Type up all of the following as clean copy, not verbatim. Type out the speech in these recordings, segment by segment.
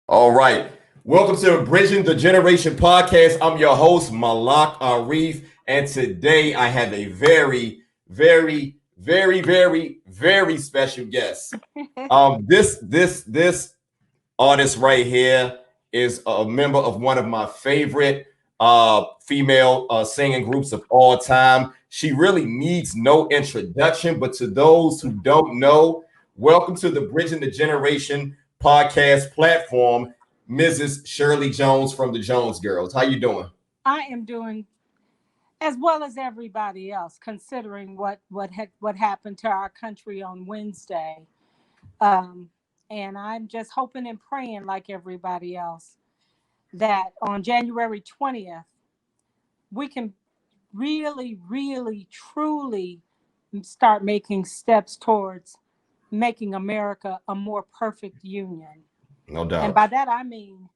All right. Welcome to Bridging the Generation podcast. I'm your host, Malak Arif, and today I have a very special guest. This artist right here is a member of one of my favorite female singing groups of all time. She really needs no introduction, but to those who don't know, welcome to the Bridging the Generation podcast platform, Mrs. Shirley Jones from the Jones Girls. How you doing? I am doing as well as everybody else, considering what happened to our country on Wednesday. Um, and I'm just hoping and praying, like everybody else, that on January 20th we can really, truly start making steps towards making America a more perfect union. No And doubt. by that I mean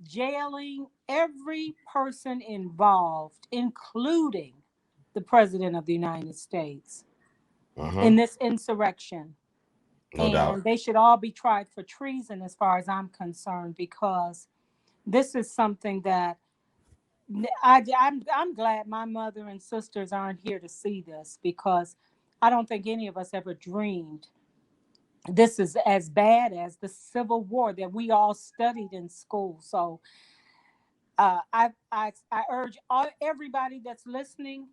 jailing every person involved, including the President of the United States, in Hmm. this insurrection. No doubt. And they should all be tried for treason, as far as I'm concerned, because this is something that I'm glad my mother and sisters aren't here to see this, because I don't think any of us ever dreamed this is as bad as the Civil War that we all studied in school. So I urge everybody that's listening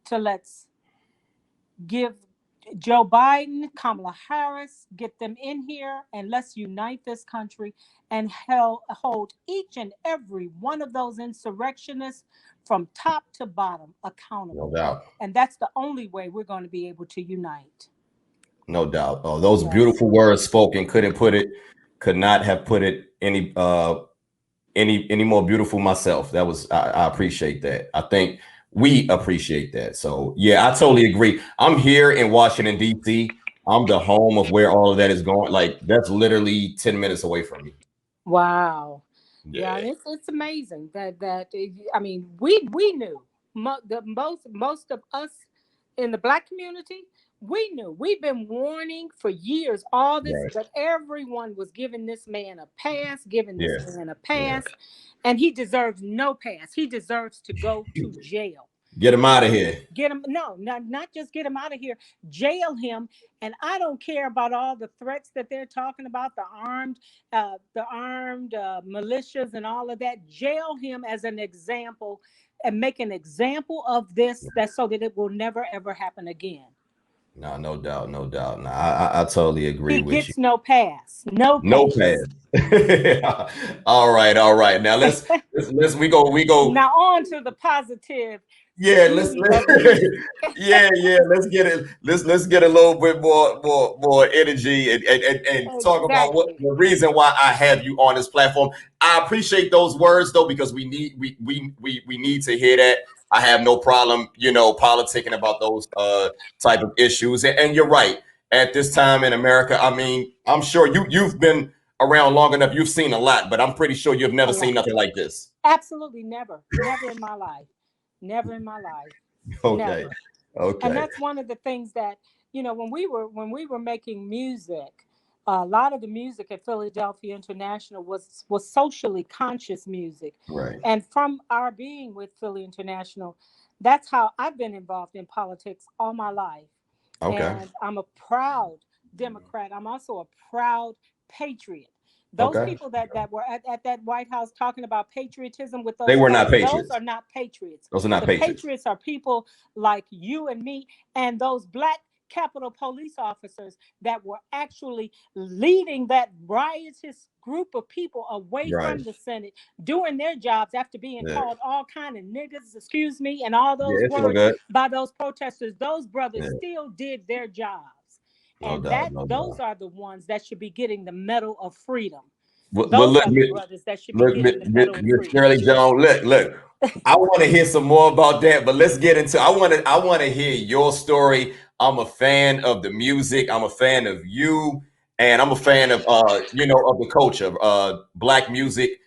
to let's give Joe Biden, Kamala Harris, get them in here, and let's unite this country and hold each and every one of those insurrectionists from top to bottom No accountable. doubt. And that's the only way we're going to be able to unite. No doubt. Oh, those Yes. beautiful words spoken. Could not have put it any more beautiful myself. That was I appreciate that. I think we appreciate that. So yeah, I totally agree. I'm here in Washington, D.C. I'm the home of where all of that is going. Like that's literally 10 minutes away from me. Wow. Yeah, Yeah. it's amazing that I mean we knew the most of us in the black community. We knew, we've been warning for years all this, Right. but everyone was giving this man a pass, giving this Yeah. man a Yeah. pass, and he deserves no pass. He deserves to go to jail. Get him out of And here. get him, no, not just get him out of here, jail him. And I don't care about all the threats that they're talking about, the armed militias and all of that. Jail him as an example, and make an example of this, that so that it will never ever happen again. No, no doubt, no doubt. No, I totally agree He with you. gets no pass, no No pass. pass. All right, all right. Now let's we go. Now on to the positive Yeah, beauty of music. yeah. Let's get a little bit more energy and talk about what Exactly. the reason why I have you on this platform. I appreciate those words though, because we need to hear that. I have no problem, politicking about those type of issues. And you're right. At this time in America, I mean, I'm sure you've been around long enough, you've seen a lot, but I'm pretty sure you've A never seen lot. nothing like this. Absolutely never. Never in my life. Never in my life. Okay. Never. And Okay. that's one of the things that, when we were making music, a lot of the music at Philadelphia International was socially conscious music. Right. And from our being with Philly International, that's how I've been involved in politics all my life. Okay. And I'm a proud Democrat. I'm also a proud patriot. Those Okay. people that were at that White House talking about patriotism with They those were not flags, those patriots. are not patriots. Those are not The patriots. patriots are people like you and me, and those black Capitol police officers that were actually leading that riotous group of people away Right. from the Senate, doing their jobs after being Yeah. called all kind of niggas, excuse me, and all Yeah, those it's all words good. by those protesters. Those brothers Yeah. still did their jobs. No And doubt. that No those doubt. are the ones that should be getting the Medal of Freedom. Well, Those look, are the brothers that should be look, getting the Medal of Miss Freedom. Shirley Jones. Look. I want to hear some more about that, but let's get into. I want to hear your story. I'm a fan of the music. I'm a fan of you, and I'm a fan of of the culture, black music.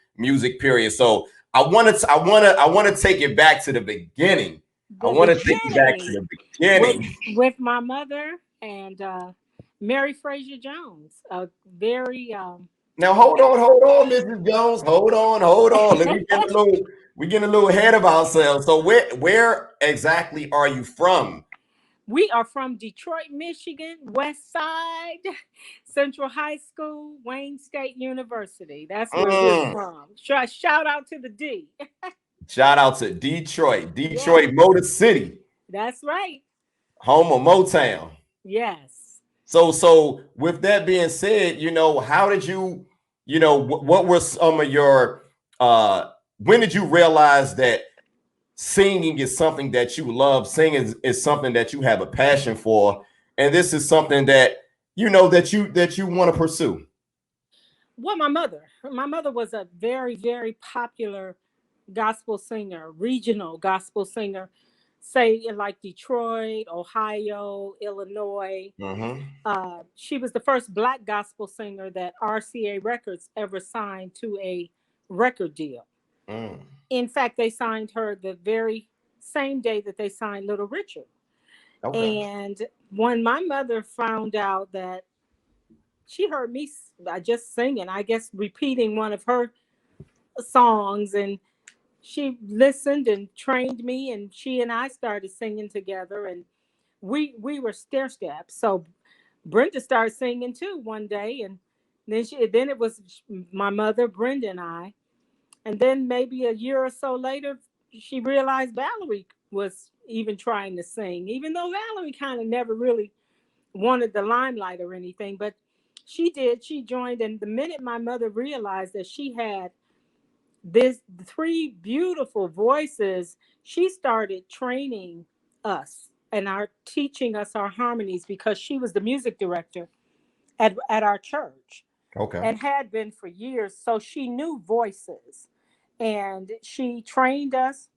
Period. So I want to take it back to the beginning. I The want to take it back to beginning the with beginning. with my mother and Mary Frazier Jones, a very Now hold on, Mrs. Jones. Hold on. Let me get a little we getting a little ahead of ourselves. So where exactly are you from? We are from Detroit, Michigan, West Side, Central High School, Wayne State University. That's where we're Mm. from. Shout out to the D. Shout out to Detroit, Yes, Detroit Motor City, that's right. home of Motown. Yes. So with that being said, how did you, what were some of your when did you realize that singing is something that you love, singing is something that you have a passion for, and this is something that that you want to pursue? Well, my mother was a very, very popular gospel singer, regional gospel singer, say in like Detroit, Ohio, Illinois. Mm-hmm. She was the first Black gospel singer that RCA Records ever signed to a record deal. Mm. In fact, they signed her the very same day that they signed Little Richard. Okay. And when my mother found out that she heard me just singing, I guess repeating one of her songs, and she listened and trained me, and she and I started singing together, and we were stair steps. So Brenda started singing too one day, and then it was my mother, Brenda, and I. And then maybe a year or so later, she realized Valerie was even trying to sing, even though Valerie kind of never really wanted the limelight or anything. But she did. She joined, and the minute my mother realized that she had this three beautiful voices, she started training us and our teaching us our harmonies, because she was the music director at our church Okay. and had been for years. So she knew voices, and she trained us,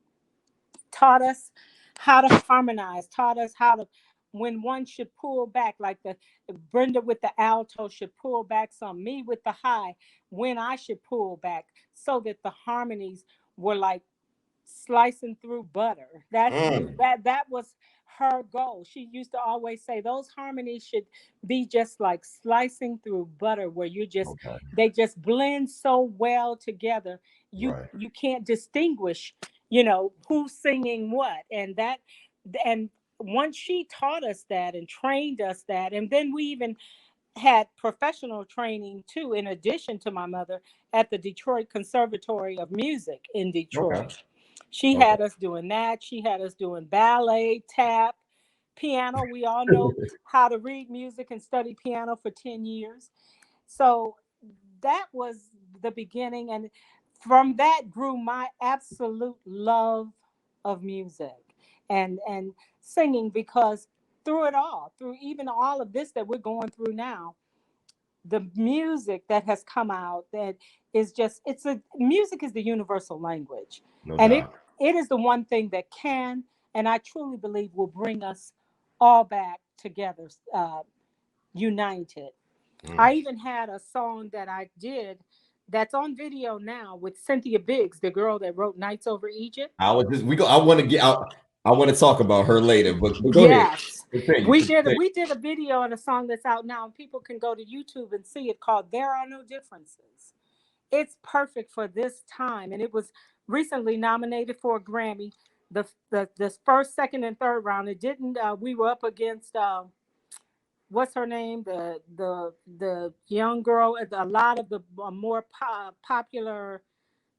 taught us how to harmonize, taught us how to, when one should pull back, like the Brenda with the alto should pull back some, me with the high, when I should pull back, so that the harmonies were like slicing through butter. Mm. That was her goal. She used to always say those harmonies should be just like slicing through butter, where you just, Okay. they just blend so well together. You Right. you can't distinguish, who's singing what. And once she taught us that and trained us that, and then we even had professional training too, in addition to my mother, at the Detroit Conservatory of Music in Okay. Detroit. She Okay. had us doing that. She had us doing ballet, tap, piano. We all know how to read music and study piano for 10 years. So that was the beginning. And from that grew my absolute love of music and singing, because through it all, through even all of this that we're going through now, the music that has come out, that is just, it's a music is the universal language, No and it doubt. it is the one thing that can, and I truly believe will bring us all back together, united. Mm. I even had a song that I did that's on video now with Cynthia Biggs, the girl that wrote Nights Over Egypt. I was just we go. I want to get out. I want to talk about her later, but go ahead. Yes. Continue. We did a video on a song that's out now, and people can go to YouTube and see it, called There Are No Differences. It's perfect for this time, and it was recently nominated for a Grammy. The first, second, and third round. It didn't. We were up against what's her name, the young girl, a lot of the more popular,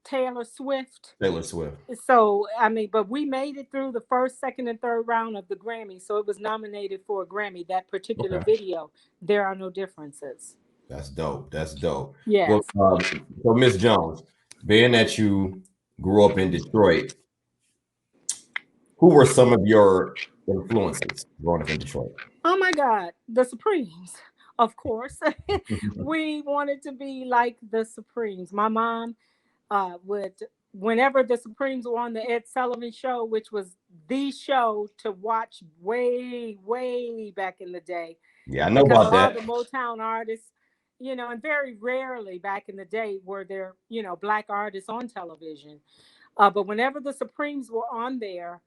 Taylor Swift. Taylor Swift. So I mean, but we made it through the first, second, and third round of the Grammy. So it was nominated for a Grammy. That particular Okay. video, There Are No Differences. That's dope. That's dope. Well, Yes. so Miss Jones, being that you grew up in Detroit, who were some of your influences growing up in Detroit? Oh my God, the Supremes, of course. We wanted to be like the Supremes. My mom would, whenever the Supremes were on the Ed Sullivan Show, which was the show to watch way, way back in the day, Yeah, I know because a about lot of that. the Motown artists, and very rarely back in the day were there, Black artists on television. But whenever the Supremes were on there,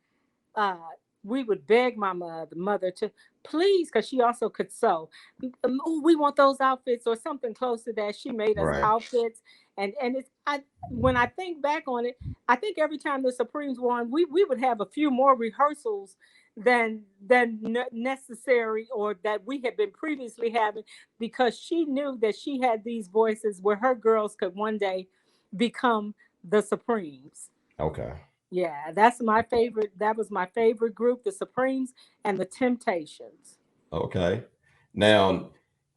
uh, we would beg my mother to please, because she also could sew. Oh, we want those outfits or something close to that. She made us Right. outfits, and it's when I think back on it, I think every time the Supremes won, we would have a few more rehearsals than necessary or that we had been previously having, because she knew that she had these voices where her girls could one day become the Supremes. Okay. Yeah, that's my favorite. That was my favorite group, the Supremes and the Temptations. Okay. Now,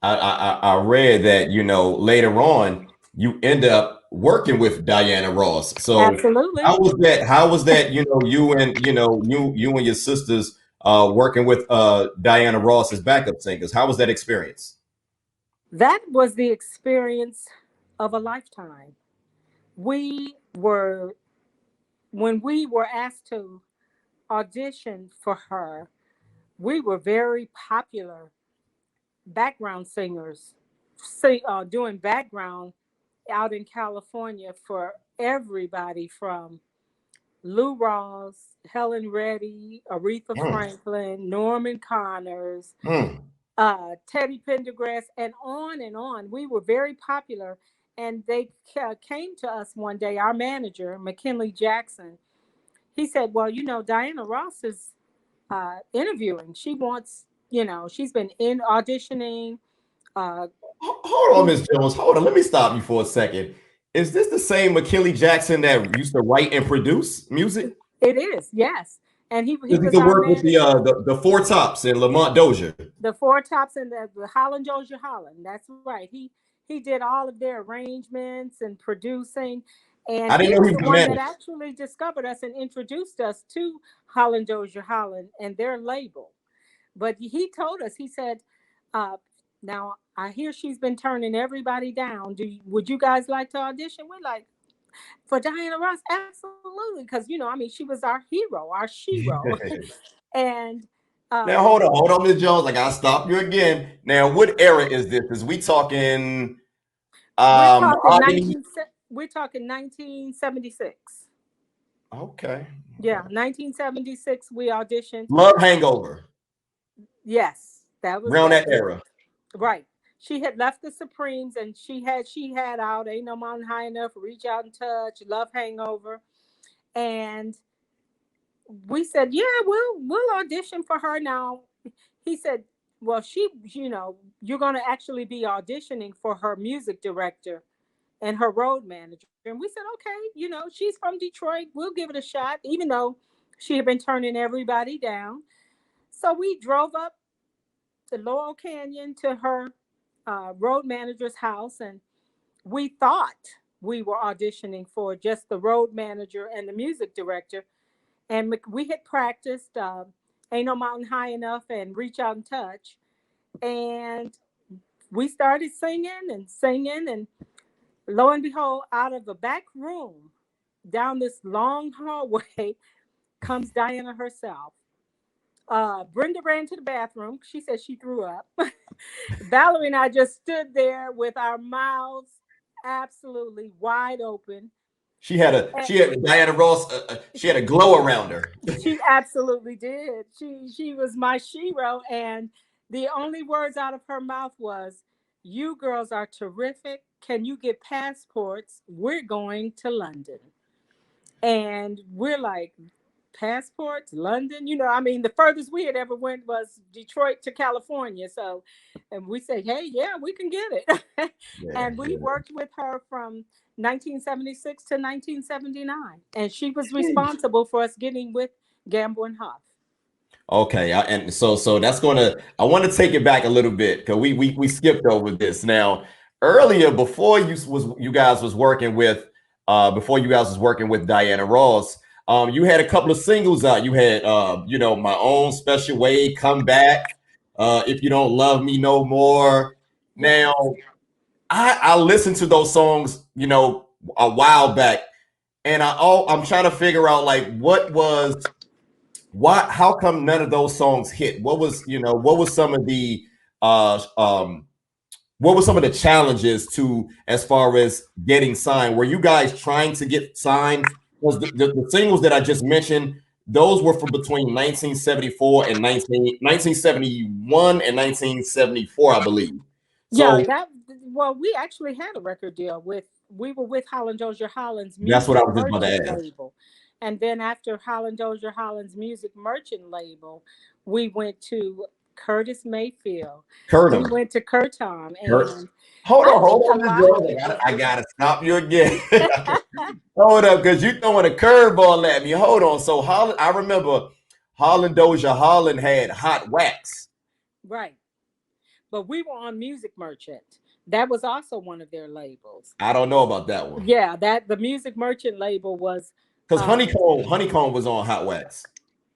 I read that later on you end up working with Diana Ross. So Absolutely. how was that? How was that? You and your sisters working with Diana Ross as backup singers. How was that experience? That was the experience of a lifetime. We were, when we were asked to audition for her, we were very popular background singers, doing background out in California for everybody from Lou Ross, Helen Reddy, Aretha Mm, Franklin, Norman Connors, mm. Teddy Pendergrass, and on and on. We were very popular. And they came to us one day, our manager, McKinley Jackson. He said, well, Diana Ross is interviewing. She wants, she's been in auditioning. Uh, Hold on, Miss Jones. Hold on. Let me stop you for a second. Is this the same McKinley Jackson that used to write and produce music? it is, yes. And he Does he was to our work with the manager. Four Tops and Lamont Dozier? The Four Tops and the Holland Dozier Holland. That's right. He did all of their arrangements and producing, and I didn't he know was he was the the one that manager. actually discovered us and introduced us to Holland Dozier Holland and their label. But he told us, he said, uh, "Now I hear she's been turning everybody down. Would you guys like to audition?" We're like, for Diana Ross, absolutely, because I mean, she was our hero, our shero, and Now um, hold on, Miss Jones. I gotta stop you again. Now, what era is this? Is we talking we're talking mahogany? 19. We're talking 1976. Okay. Yeah, 1976. We auditioned. Love Hangover. Yes, that was Around that. that era. Right. She had left the Supremes, and she had out "Ain't No Mountain High Enough," "Reach Out and Touch," "Love Hangover," and we said, "Yeah, we'll audition for her now." He said, "Well, you're going to actually be auditioning for her music director and her road manager." And we said, "Okay, she's from Detroit. We'll give it a shot," even though she had been turning everybody down. So we drove up to Laurel Canyon to her road manager's house, and we thought we were auditioning for just the road manager and the music director. And we had practiced "Ain't No Mountain High Enough" and "Reach Out and Touch," and we started singing and singing, and lo and behold, out of the back room, down this long hallway, comes Diana herself. Brenda ran to the bathroom. She said she threw up. Valerie and I just stood there with our mouths absolutely wide open. She had Diana Ross. She had a glow around her. She absolutely did. She was my shero, and the only words out of her mouth was, "You girls are terrific. Can you get passports? We're going to London." And we're like, "Passports, London?" I mean, the furthest we had ever went was Detroit to California. So, and we said, "Hey, yeah, we can get it." Yeah, And we yeah. worked with her from 1976 to 1979. And she was responsible for us getting with Gamble and Huff. Okay, and so that's gonna. I want to take it back a little bit because we skipped over this. Now, earlier before you guys was working with Diana Ross, you had a couple of singles out. You had My Own Special Way, Come Back, If You Don't Love Me No More. Yes. Now, I listened to those songs a while back, and I'm trying to figure out like how come none of those songs hit? What was some of the uh um what were some of the challenges to as far as getting signed? Were you guys trying to get signed? Was the singles that I just mentioned, those were from between 1974 and 1971 and 1974, I believe. Yeah, So that well, we actually had a record deal with we were with Holland Dozier Holland's that's what I music was just about to merchant ask. label. And then after Holland Dozier Holland's music merchant label, we went to Curtis Mayfield. We Curtis, went to Curtom, Curtis. and I Hold think a on, Miss lot of Jones. people I gotta stop you again. Hold up, because you throwing a curveball at me. Hold on. So Holland, I remember Holland Dozier Holland had Hot Wax. right. But we were on Music Merchant. That was also one of their labels. I don't know about that one. Yeah, that the Music Merchant label was Because um, Honeycomb was on Hot Wax.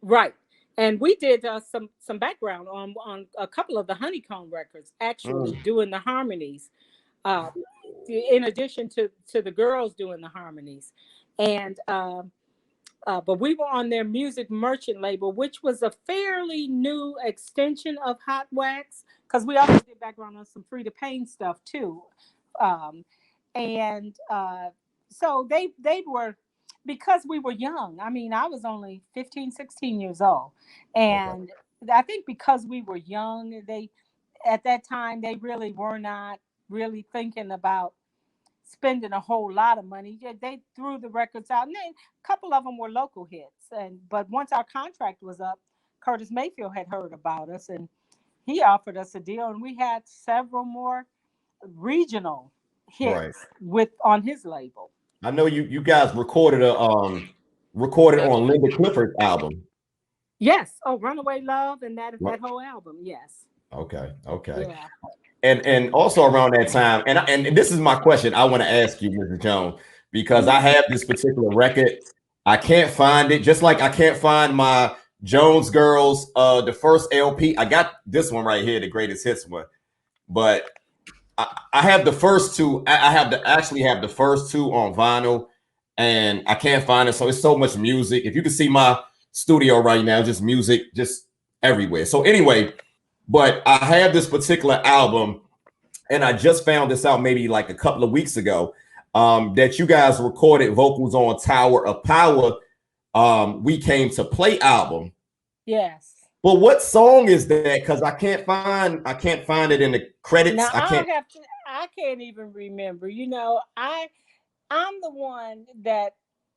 right. And we did some background on a couple of the Honeycomb records, actually Mm. doing the harmonies, uh, in addition to the girls doing the harmonies, and but we were on their Music Merchant label, which was a fairly new extension of Hot Wax, because we also did background on some Free to Pain stuff too, um, and so they were, because we were young. I mean, I was only 15, 16 years old, Okay. and I think because we were young, they at that time they really were not really thinking about spending a whole lot of money. Yeah, they threw the records out, and then a couple of them were local hits. And but once our contract was up, Curtis Mayfield had heard about us, and he offered us a deal, and we had several more regional Right. hits with on his label. I know you guys recorded on Linda Clifford's album. Yes. Oh, Runaway Love and Right. that whole album. Yes. Okay. Okay. Yeah. And also around that time, and this is my question I want to ask you, Mr. Jones, because I Mhm. have this particular record. I can't find it, just like I can't find my Jones Girls, the first LP. I got this one right here, the greatest hits one, but I have the first two. I have to actually have the first two on vinyl, and I can't find it. So it's so much music. If you can see my studio right now, just music, just everywhere. So anyway, but I have this particular album, and I just found this out maybe like a couple of weeks ago, that you guys recorded vocals on Tower of Power. We Came to Play album. Yes. But what song is that? Because I can't find it in the credits. Now I I'll can't. have to. I can't even remember. You know, I'm the one that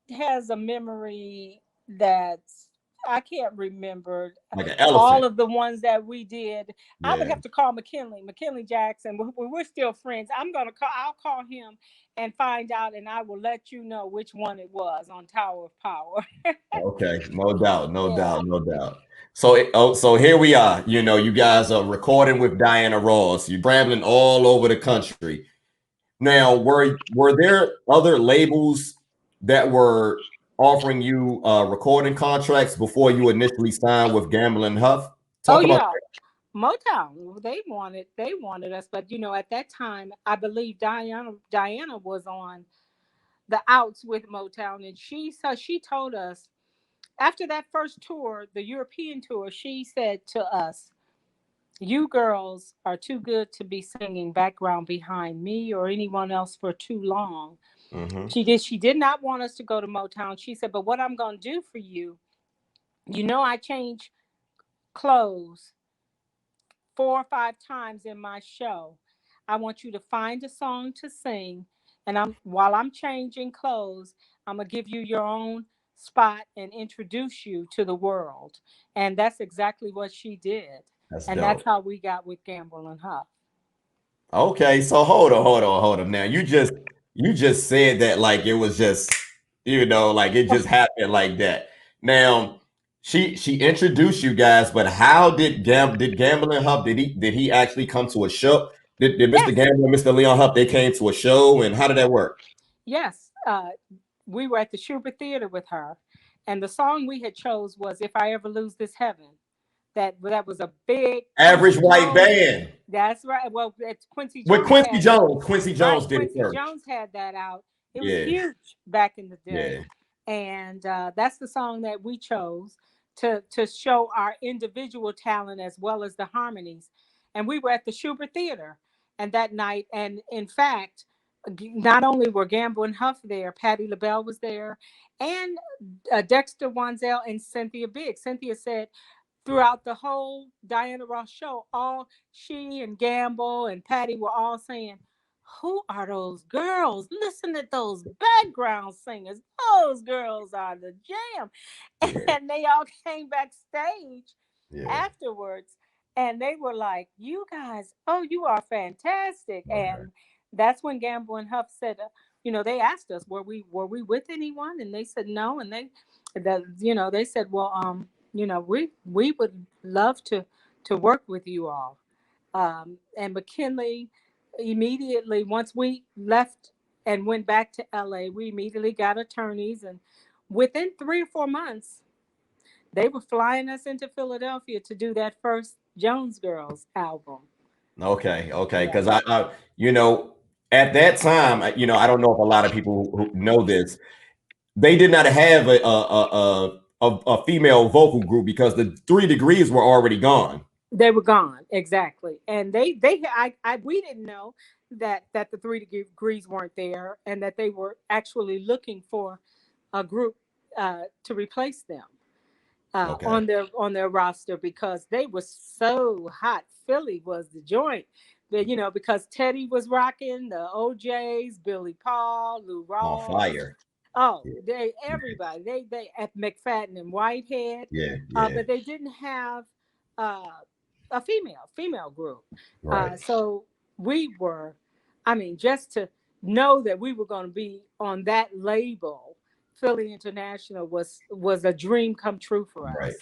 has a memory that's I can't remember Like an all elephant. of the ones that we did. I would Yeah. have to call McKinley Jackson. We're still friends. I'll call him and find out, and I will let you know which one it was on Tower of Power. Okay. No doubt. No Yeah. doubt. No doubt. So, so here we are. You know, you guys are recording with Diana Ross. You're traveling all over the country. Now, were there other labels that were offering you recording contracts before you initially signed with Gamble and Huff? Oh Talk about yeah. Motown, they wanted us, but you know, at that time, I believe Diana was on the outs with Motown, and she told us after that first tour, the European tour, she said to us, "You girls are too good to be singing background behind me or anyone else for too long." that. She did not want us to go to Motown. She said, "But what I'm going to do for you, you know, I change clothes 4 or 5 times in my show. I want you to find a song to sing, and while I'm changing clothes, I'm gonna give you your own spot and introduce you to the world." And that's exactly what she did. That's And that's dope. how we got with Gamble and Huff. Okay, so hold on. Now you just said that like it was just like it just happened like that. Now she introduced you guys, but how did Gambling Hub did he actually come to a show? Did Mr. Yes, Gamble and Mr. Leon Huff they came to a show, and how did that work? yes. We were at the Schubert Theater with her, and the song we had chose was "If I Ever Lose This Heaven." That was a big Average Quincy White Jones. Band That's right. Well, it's Quincy with Jones Quincy had it. Jones. Quincy Jones Right. did it Quincy first. Jones had that out. It was Yeah, huge back in the day. yeah. And that's the song that we chose to show our individual talent as well as the harmonies. And we were at the Schubert Theater and that night. And in fact, not only were Gamble and Huff there, Patti LaBelle was there, and Dexter Wanzel and Cynthia Biggs. Cynthia said throughout the whole Diana Ross show, all she and Gamble and Patty were all saying, "Who are those girls? Listen to those background singers. Those girls are the jam." Yeah. And they all came backstage Yeah. afterwards and they were like, "You guys, oh, you are fantastic." Okay. And that's when Gamble and Huff said, they asked us, were we with anyone? And they said no. And they said, well, we would love to work with you all. And McKinley immediately, once we left and went back to LA, we immediately got attorneys, and within 3 or 4 months, they were flying us into Philadelphia to do that first Jones Girls album. Okay. Okay. Yeah. Because at that time, I don't know if a lot of people who know this, they did not have a female vocal group because the 3 Degrees were already gone. They were gone, exactly. And we didn't know that the 3 Degrees weren't there, and that they were actually looking for a group to replace them Okay. on their roster, because they were so hot. Philly was the joint. Because Teddy was rocking the OJs, Billy Paul, Lou On Rawls. fire. Oh, Yeah. everybody, they at McFadden and Whitehead, Yeah. Yeah. but they didn't have uh, a female group. Right. So we were, I mean, just to know that we were going to be on that label, Philly International, was a dream come true for Right. us.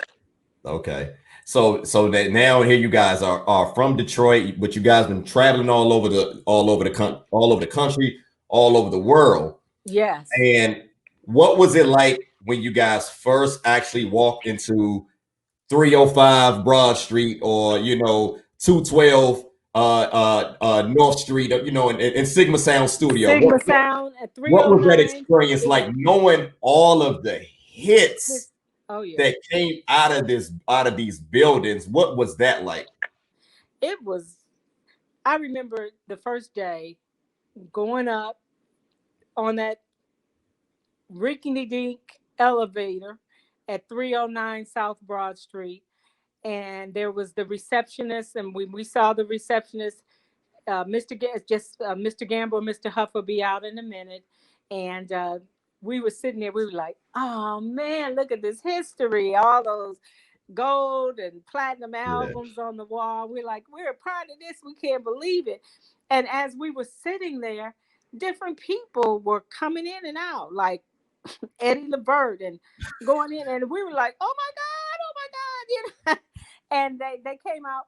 Okay. So that now here you guys are from Detroit, but you guys been traveling all over the country, all over the world. Yes. And what was it like when you guys first actually walked into 305 Broad Street, or 212 North Street, in Sigma Sound Studio? Sigma Sound at What was that 309. experience like, knowing all of the hits Oh yeah. that came out of these buildings? What was that like? It was, I remember the first day going up on that rickety dink elevator at 309 South Broad Street. And there was the receptionist, and we saw the receptionist, Mr. Gamble and Mr. Huff will be out in a minute. And we were sitting there, we were like, "Oh man, look at this history, all those gold and platinum Yeah. albums on the wall." We're like, "We're a part of this, we can't believe it." And as we were sitting there, different people were coming in and out, like Eddie Levert, and going in, and we were like, "Oh my God, oh my God," and they came out,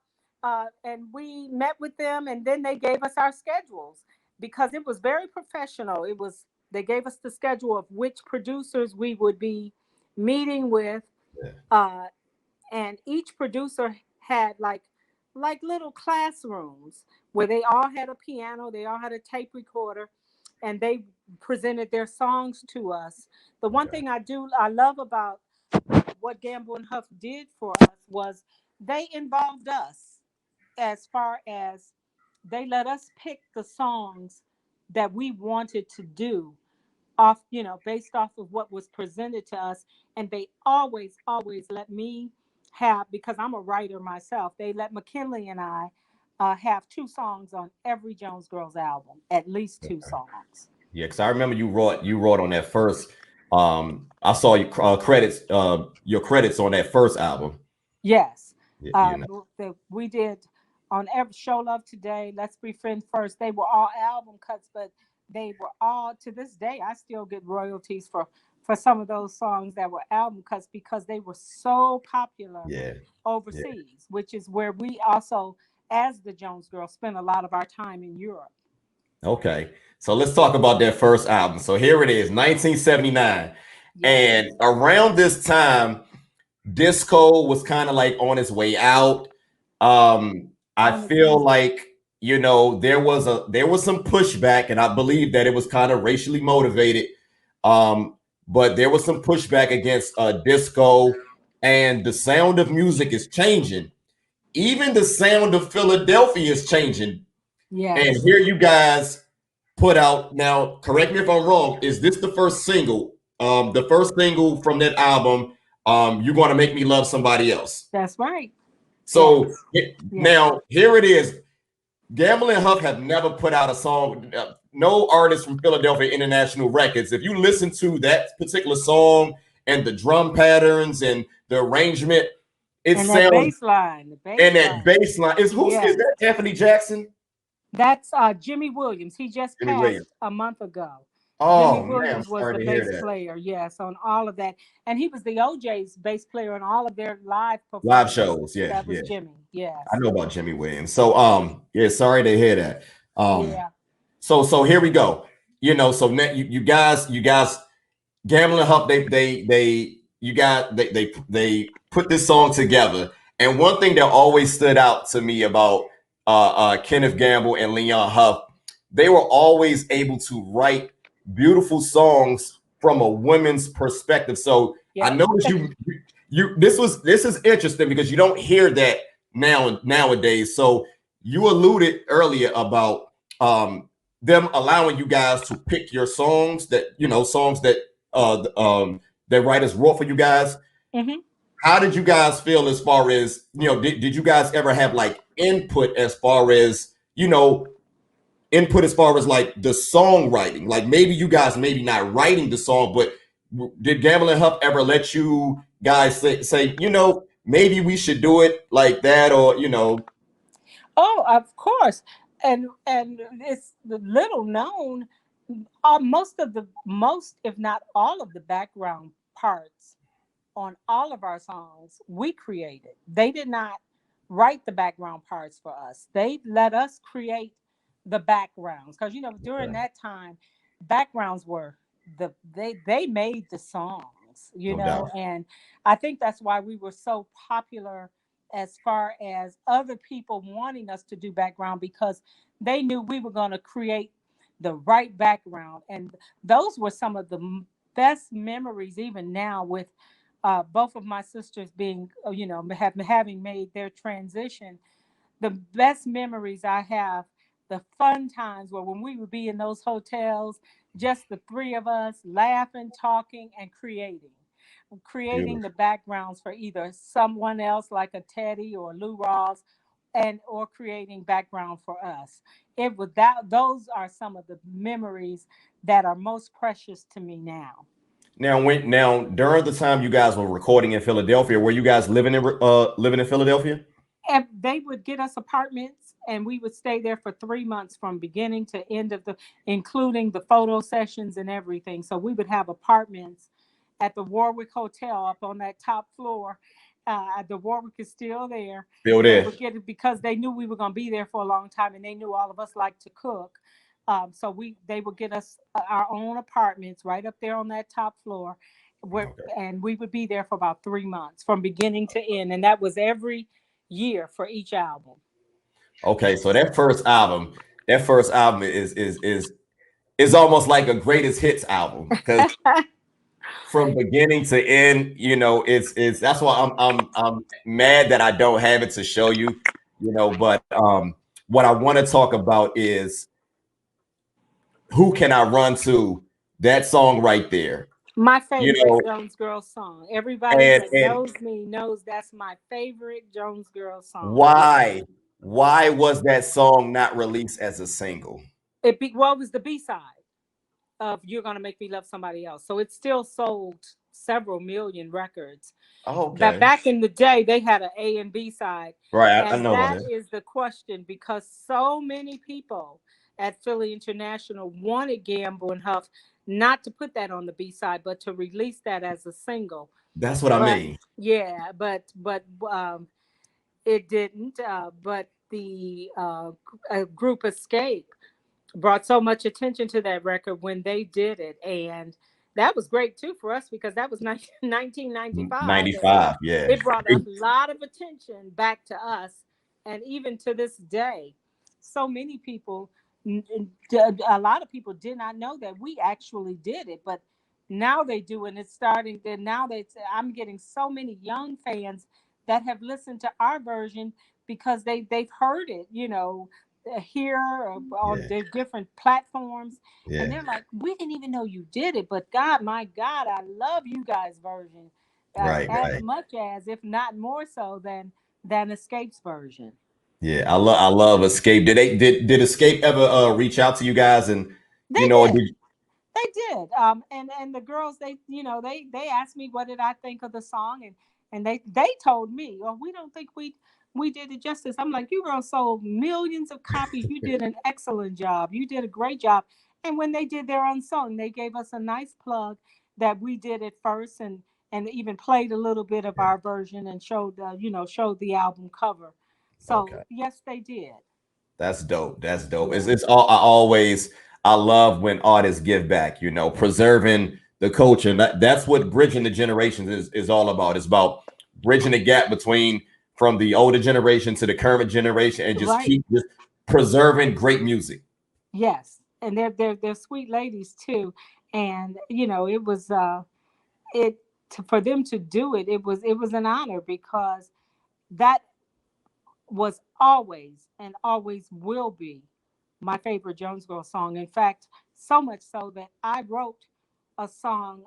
and we met with them, and then they gave us our schedules, because it was very professional. They gave us the schedule of which producers we would be meeting with, Yeah. uh, and each producer had like little classrooms where they all had a piano, they all had a tape recorder, and they presented their songs to us. The one Okay. thing I love about what Gamble and Huff did for us was they involved us, as far as they let us pick the songs that we wanted to do, based off of what was presented to us. And they always let me have, because I'm a writer myself, they let McKinley and I have 2 songs on every Jones Girls album, at least 2 songs. Yeah, because I remember you wrote on that first. I saw your credits on that first album. Yes. Y- Uh, You know. we did on every Show Love Today, Let's Be Friends First. They were all album cuts, but they were all, to this day, I still get royalties for some of those songs that were album cuts, because they were so popular Yeah. Yeah. overseas, which is where we also, as the Jones Girls, spent a lot of our time in Europe. Okay. So let's talk about that first album. So here it is, 1979. Yes. And around this time, disco was kind of like on its way out. I On the feel scene. like, there was some pushback, and I believe that it was kind of racially motivated. But there was some pushback against disco, and the sound of music is changing. Even the sound of Philadelphia is changing. And Yes. here you guys put out. Now, correct me if I'm wrong. Is this the first single? The first single from that album. You're gonna make me love somebody else. That's right. So Yes. Yes. now here it is. Gamble and Huff have never put out a song. No artist from Philadelphia International Records. If you listen to that particular song and the drum patterns and the arrangement, it And that sounds, bass line, the and bass that line. bass line is Yes. that Anthony Jackson? That's Jimmy Williams. He just Jimmy Williams. passed a month ago. Jimmy Oh man, I'm Williams was sorry the to hear bass that. player, yes, on all of that. And he was the OJ's bass player on all of their live Live performances. shows, yeah, That was yeah. Jimmy. I Yes. know about Jimmy Williams. So yeah, sorry to hear that. Um, Yeah. so here we go. So you guys Gambling Huff, they you got they put this song together. And one thing that always stood out to me about Kenneth Gamble and Leon Huff, they were always able to write beautiful songs from a woman's perspective. So I Yep. noticed this is interesting because you don't hear that nowadays. So you alluded earlier about them allowing you guys to pick your songs songs that writers wrote for you guys. Hmm. How did you guys feel as far as did you guys ever have like input as far as like the songwriting? Like maybe you guys maybe not writing the song, but did Gamble and Huff ever let you guys say maybe we should do it like that, or Oh, of course. And it's little known. Most, if not all of the background parts on all of our songs we created. They did not write the background parts for us. They let us create the backgrounds because during okay, that time, backgrounds were they made the songs, no doubt. and I think that's why we were so popular as far as other people wanting us to do background because they knew we were going to create the right background, and those were some of the best memories even now with both of my sisters being, having made their transition. The best memories I have, the fun times were when we would be in those hotels, just the three of us laughing, talking, and creating the Beautiful. backgrounds for either someone else like a Teddy or Lou Rawls, and or creating background for us. It was that those are some of the memories that are most precious to me now. Now during the time you guys were recording in Philadelphia, were you guys living in Philadelphia? And they would get us apartments and we would stay there for 3 months from beginning to end of the including the photo sessions and everything. So we would have apartments at the Warwick Hotel up on that top floor. The Warwick is still there. Still They there. would get it because they knew we were going to be there for a long time, and they knew all of us like to cook. So they would get us our own apartments right up there on that top floor, Okay. and we would be there for about 3 months from beginning to end, and that was every year for each album. Okay, so that first album is almost like a greatest hits album because from beginning to end, it's that's why I'm mad that I don't have it to show you, but what I want to talk about is who can I run to, that song right there, My you favorite know, Jones Girl song. Everybody and that and knows me knows that's my favorite Jones Girl song. why was that song not released as a single? What was the B side of "You're Gonna Make Me Love Somebody Else"? So it still sold several million records. That Okay, back in the day they had an A and B side, right, I and know about that that. is the question because so many people at Philly International wanted Gamble and Huff not to put that on the B side, but to release that as a single. That's what I But mean. yeah, it didn't. But the group Escape brought so much attention to that record when they did it, and that was great too for us because that was 1995, and 95, yeah. it brought a lot of attention back to us, and even to this day, so many people, a lot of people did not know that we actually did it, but now they do, and it's starting. And now I'm getting so many young fans that have listened to our version because they've heard it, here on the different platforms, and they're like, "We didn't even know you did it, but God, my God, I love you guys' version as much as, if not more so than Escape's version." Yeah, I love Escape. Did Escape ever reach out to you guys and They did. did They did. And the girls, they asked me what did I think of the song, and they told me, "Oh, we don't think we did it justice." I'm like, "You girls sold millions of copies. You did an excellent job. You did a great job." And when they did their unsung, they gave us a nice plug that we did it first, and even played a little bit of our version and showed the album cover. So okay. yes, they did. That's dope. That's dope. Yeah. It's all I love when artists give back, preserving the culture. And that's what bridging the generations is all about. It's about bridging the gap between from the older generation to the current generation and just Right. keep just preserving great music. Yes, and they're sweet ladies too, and it was it for them to do it. It was an honor because that was always and always will be my favorite Jones Girl song. In fact, so much so that I wrote a song,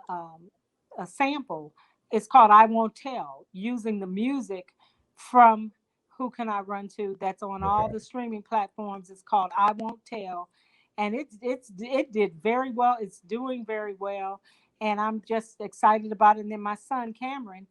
a sample. It's called "I Won't Tell," using the music from "Who Can I Run To?" That's on all the streaming platforms. It's called "I Won't Tell," and it did very well. It's doing very well, and I'm just excited about it. And then my son Cameron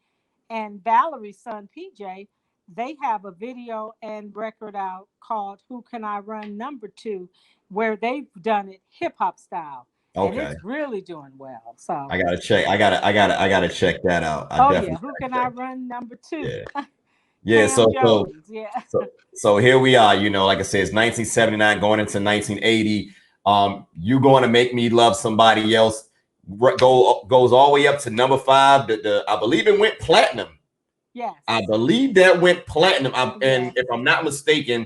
and Valerie's son PJ, they have a video and record out called "Who Can I Run Number Two," where they've done it hip hop style, and Okay. it's really doing well. So, I gotta check. I gotta check that out. I oh yeah, definitely "Who Can gotta I check. Run Number Two"? Yeah. Yeah. Cam So so Jones, yeah. so so here we are, like I said, it's 1979 going into 1980. You Going to Make Me Love Somebody Else goes all the way up to number 5. I believe it went platinum. Yes. I believe that went platinum. And if I'm not mistaken,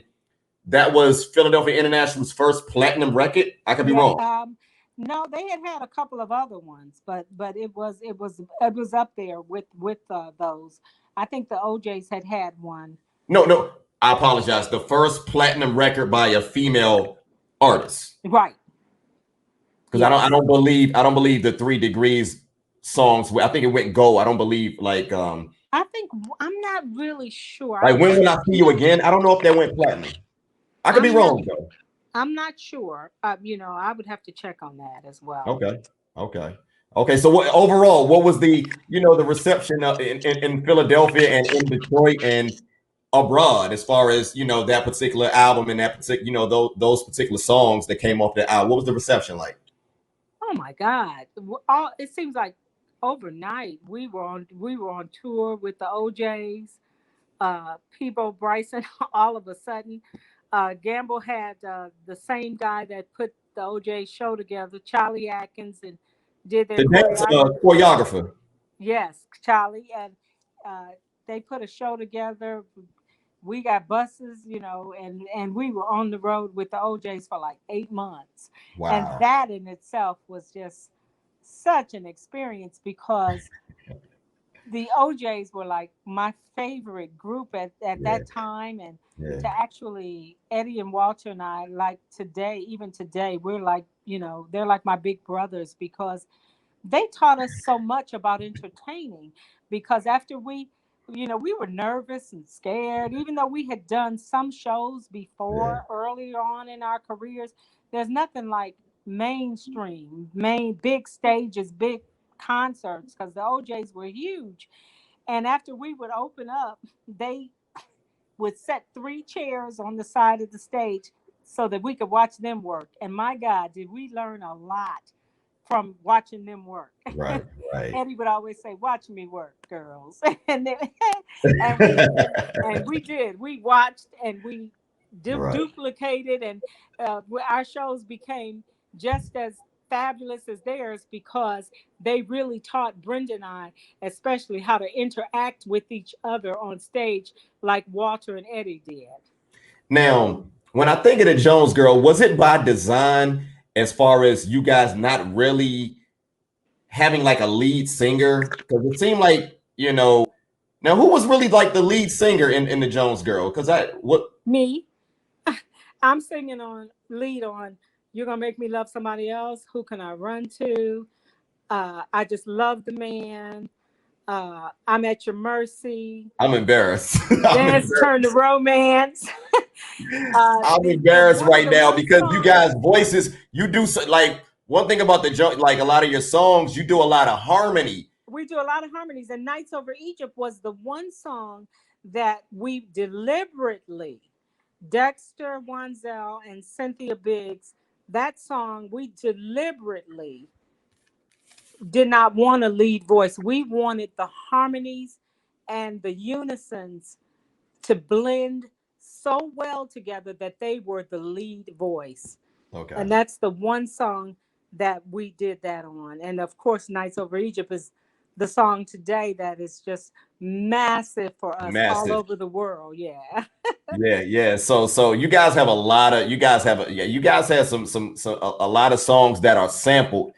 that was Philadelphia International's first platinum record. I could be Yeah. wrong. No, they had a couple of other ones, but it was up there with those. I think the OJ's had one. No, no, I apologize. The first platinum record by a female artist. Right. Because Yes. I don't believe the 3 Degrees songs. I think it went gold. I don't believe I think I'm not really sure. I like would When have Will to. I See You Again. I don't know if that went platinum. I could be I'm not. wrong though. I'm not sure. I would have to check on that as well. Okay. Okay. Okay. So what was the reception in Philadelphia and in Detroit and abroad as far as, that particular album and that particular, those particular songs that came off the album? What was the reception like? Oh my God! All it seems like overnight we were on tour with the OJ's. Peebo Bryson. All of a sudden, Gamble had the same guy that put the OJ show together, Charlie Atkins, and did their The dance choreography. choreographer. Yes, Charlie, and uh, they put a show together. We got buses, and we were on the road with the OJ's for like 8 months, and Wow. that in itself was just such an experience because the OJ's were like my favorite group at Yeah. that time. And Yeah. to actually Eddie and Walter and I, like today, even today, we're like, they're like my big brothers because they taught us so much about entertaining. Because after we were nervous and scared, even though we had done some shows Yeah. before earlier on in our careers. There's nothing like main big stages, big concerts, because the OJ's were huge. And after we would open up, they would set 3 chairs on the side of the stage so that we could watch them work. And my God, did we learn a lot from watching them work. Right. Right. Eddie would always say, "Watch me work, girls," and and we did. We watched and we Right. duplicated, and our shows became just as fabulous as theirs because they really taught Brenda and I, especially, how to interact with each other on stage, like Walter and Eddie did. Now, when I think of the Jones Girl, was it by design as far as you guys not really having like a lead singer? Because it seemed like, now who was really like the lead singer in the Jones Girl? Because I what Me. I'm singing on lead on You're Gonna Make Me Love Somebody Else. Who Can I Run To? I Just Love the Man. I'm at Your Mercy. I'm embarrassed. I'm Dance embarrassed. Turn to Romance. I'm And embarrassed one right now one because you song. guys' voices, you do so, like one thing about like a lot of your songs, you do a lot of harmony. We do a lot of harmonies, and Nights Over Egypt was the one song that we deliberately, Dexter Wanzel and Cynthia Biggs, that song we deliberately did not want a lead voice. We wanted the harmonies and the unisons to blend so well together that they were the lead voice. Okay. And that's the one song that we did that on. And of course, Nights Over Egypt is the song today that is just massive for us all Massive. over the world. Yeah. Yeah. So you guys have a lot of you guys have some a lot of songs that are sampled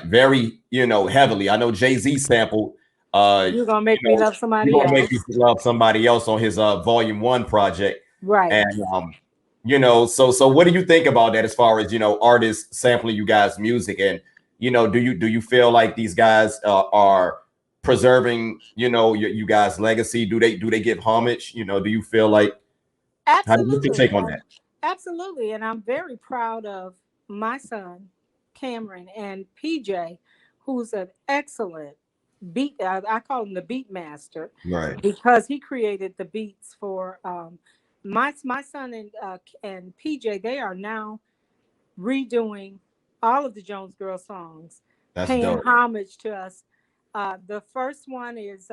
very, heavily. I know Jay-Z sampled You're gonna make me love you somebody gonna make me else. love somebody else on his volume 1 project. Right. And so what do you think about that as far as artists sampling you guys' music? And do you feel like these guys are preserving you guys' legacy? Do they give homage? Do you feel like what's your Absolutely. take on that? Absolutely. And I'm very proud of my son, Cameron, and PJ, who's an excellent beat. I call him the beat master Right. because he created the beats for my son and PJ. They are now redoing all of the Jones Girl songs, That's paying dope. homage to us. The first one is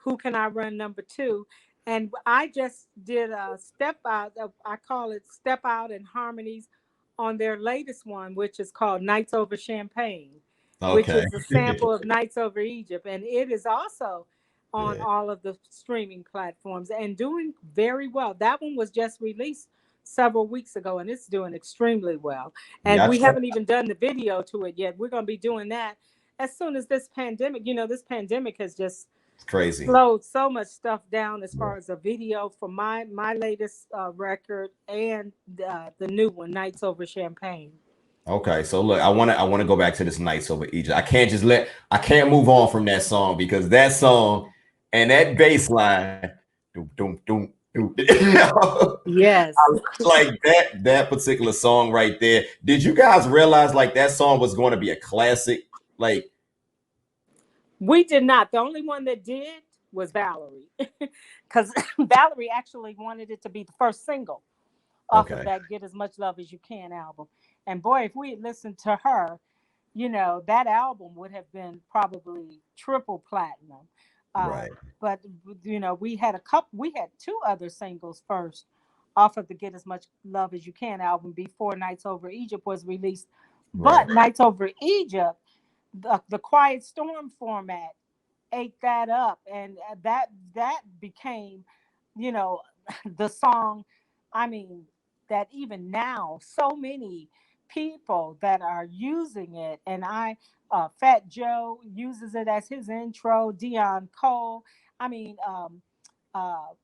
Who Can I Run number 2. And I just did a step out. I call it Step Out and Harmonies on their latest one, which is called Nights Over Champagne, which Okay. is a sample of Nights Over Egypt. And it is also on Yeah. all of the streaming platforms and doing very well. That one was just released several weeks ago and it's doing extremely well. And Yeah. we haven't even done the video to it yet. We're going to be doing that as soon as this pandemic, this pandemic has just It's crazy. slowed so much stuff down as Yeah. far as a video for my latest record and the new one, Nights Over Champagne. Okay, so look, I want to go back to this Nights Over Egypt. I can't move on from that song because that song and that bass line, doom, doom, doom, doom, Yes. like that particular song right there. Did you guys realize like that song was going to be a classic? Like, We did not. The only one that did was Valerie, because Valerie actually wanted it to be the first single off of okay, that Get As Much Love As You Can album. And boy, if we had listened to her, that album would have been probably triple platinum. Uh, right, but we had 2 other singles first off of the Get As Much Love As You Can album before Nights Over Egypt was released. right, But Nights Over Egypt, the Quiet Storm format ate that up, and that became, you know, the song. I mean, that even now, so many people that are using it, and Fat Joe uses it as his intro. Dion Cole. I mean,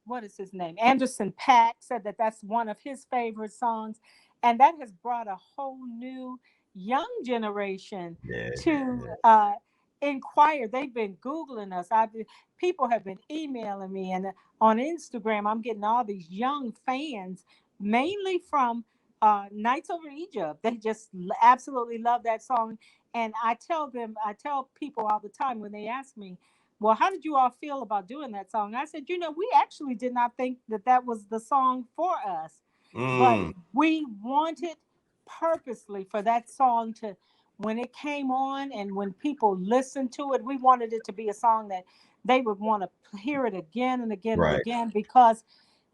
what is his name? Anderson Paak said that that's one of his favorite songs, and that has brought a whole new young generation yeah, to yeah, inquire. They've been Googling us. People have been emailing me, and on Instagram, I'm getting all these young fans, mainly from Nights Over Egypt. They just absolutely love that song. And I tell people all the time when they ask me, well, how did you all feel about doing that song? I said, we actually did not think that that was the song for us, but mm, we wanted purposely for that song to, when it came on and when people listened to it, we wanted it to be a song that they would want to hear it again and again and right, again, because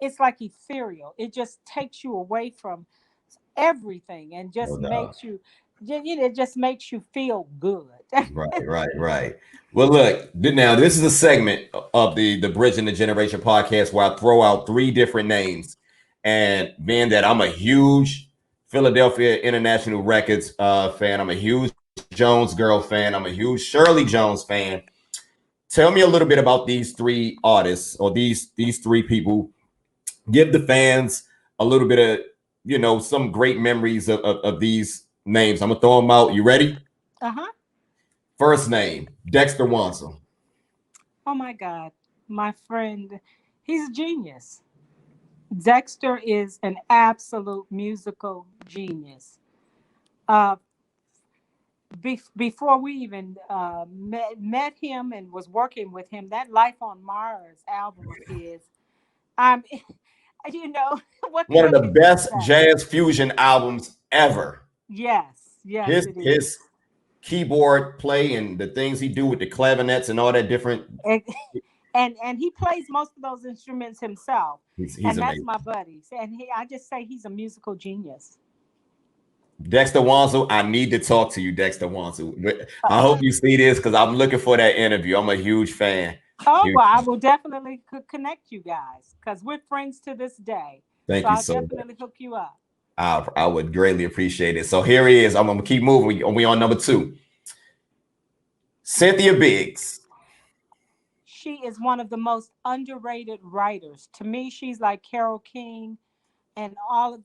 it's like ethereal. It just takes you away from everything and no just doubt. it just makes you feel good. Right. Well, look, now this is a segment of the Bridging the Generation podcast where I throw out 3 different names. And being that I'm a huge Philadelphia International Records fan, I'm a huge Jones Girl fan, I'm a huge Shirley Jones fan. Tell me a little bit about these 3 artists or these 3 people. Give the fans a little bit of, some great memories of these names. I'm gonna throw them out. You ready? Uh-huh. First name, Dexter Wansel. Oh my God. My friend, he's a genius. Dexter is an absolute musical genius. Uh, before we even met him and was working with him, that Life on Mars album of his, um, you know, One of what the can you best say? jazz fusion albums ever. Yes, yes, His it is. his keyboard play and the things he do with the clavinets and all that different. And, and he plays most of those instruments himself, He's and that's amazing. my buddy. And I just say he's a musical genius. Dexter Wansel, I need to talk to you, Dexter Wansel. I Uh, hope you see this because I'm looking for that interview. I'm a huge fan. oh Huge. well, I will definitely connect you guys because we're friends to this day. So Thank you I'll so much. definitely hook you up. I would greatly appreciate it. So here he is. I'm gonna keep moving. We on number 2. Cynthia Biggs. She is one of the most underrated writers. To me, she's like Carole King and all of.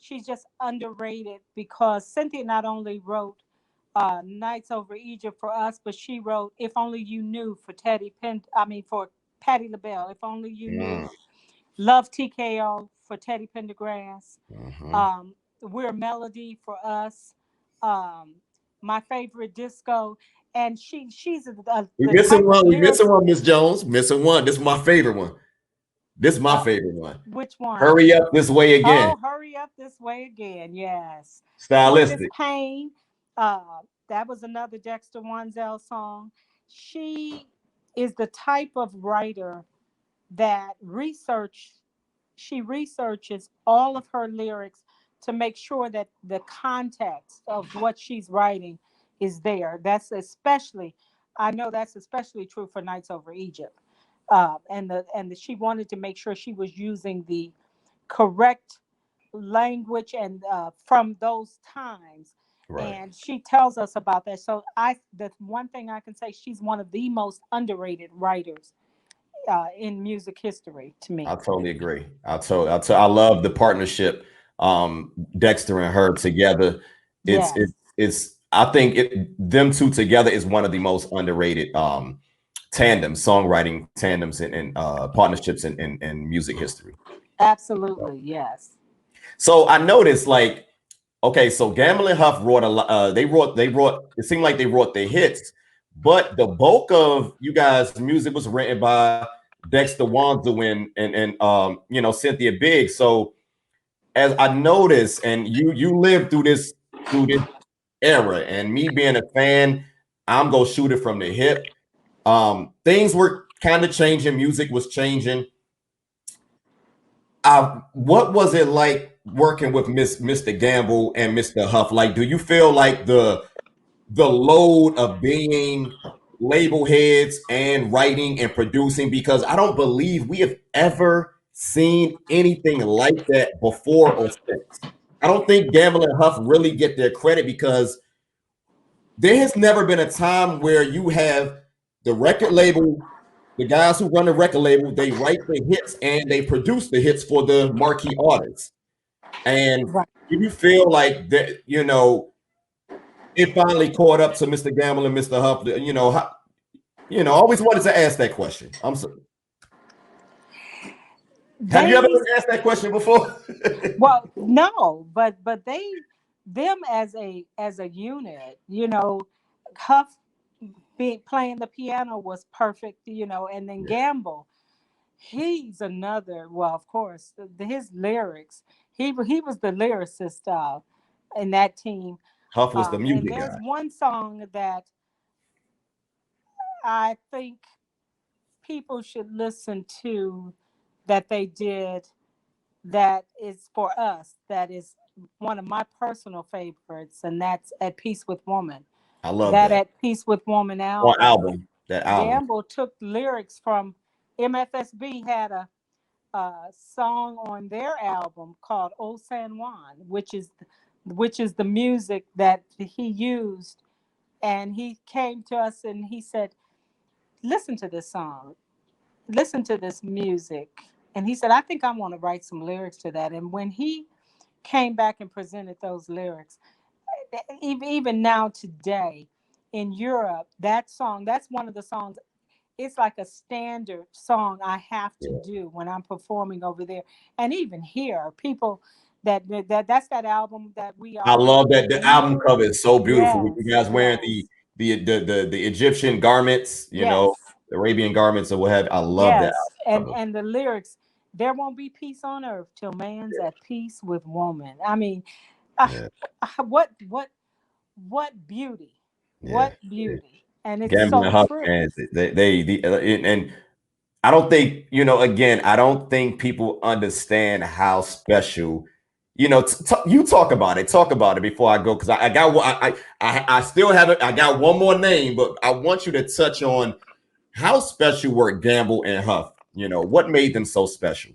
She's just underrated because Cynthia not only wrote Nights Over Egypt for us, but she wrote If Only You Knew for for Patti LaBelle. If Only You Knew. Mm, Love TKO for Teddy Pendergrass. mhm. Um, We're Melody for us. Um, My Favorite Disco. And she's We the missing type of one. We lyric. missing one, Miss Jones. Missing one. This is my favorite one. This is my Uh, favorite one. which one? Hurry up this way again. Oh, hurry up this way again. Yes. Sweet as Stylistic. Pain. That was another Dexter Wansel song. She is the type of writer that she researches all of her lyrics to make sure that the context of what she's writing is there. I know that's especially true for Nights Over Egypt. She wanted to make sure she was using the correct language and from those times, Right. and she tells us about that. So the one thing I can say, she's one of the most underrated writers in music history to I me. totally agree. I love the partnership. Dexter and her together. It's Yes, it's it's. I think them two together is one of the most underrated tandems, songwriting tandems, and partnerships in music history. absolutely, yes. So I noticed, like, okay, so Gamble and Huff wrote a lot. They wrote. It seemed like they wrote their hits, but the bulk of you guys' music was written by Dexter Wansel and Cynthia Biggs. So as I noticed, and you lived through this era, and me being a fan, I'm gonna shoot it from the hip. Things were kind of changing. Music was changing. What was it like working with Mr. Gamble and Mr. Huff? Like, do you feel like the load of being label heads and writing and producing? Because I don't believe we have ever seen anything like that before or since. I don't think Gamble and Huff really get their credit because there has never been a time where you have the record label, the guys who run the record label, they write the hits and they produce the hits for the marquee artists. And Right. do you feel like that, it finally caught up to Mr. Gamble and Mr. Huff? I always wanted to ask that question. I'm sorry. Have you ever They asked that question before? Well, no, but them as a unit, Huff playing the piano was perfect, and then Yeah. Gamble, he's another. Well, of course, his lyrics. He was the lyricist in that team. Huff was the And music there's guy. one song that I think people should listen to that they did that is for us, that is one of my personal favorites, and that's At Peace with Woman. I love That that. At Peace with Woman On album, album, that album. Gamble took lyrics from MFSB had a song on their album called Old San Juan, which is the music that he used, and he came to us and he said, listen to this song, listen to this music. And he said, I think I want to write some lyrics to that. And when he came back and presented those lyrics, even now today in Europe, that song, that's one of the songs, it's like a standard song I have to Yeah. do when I'm performing over there. And even here, people that's that album that we I are love that the album underneath. cover is so beautiful with you Yes, guys wearing yes, the Egyptian garments, yes, the Arabian garments or what have. I love that yes. album cover. And the lyrics, there won't be peace on earth till man's at peace with woman. I mean, uh, Yeah, what beauty, yeah, what yeah. beauty. And it's Gamble and so Huff true. fans, and I don't think, again, I don't think people understand how special, you talk about it before I go. Cause I got, I still haven't, I got one more name, but I want you to touch on how special were Gamble and Huff, what made them so special?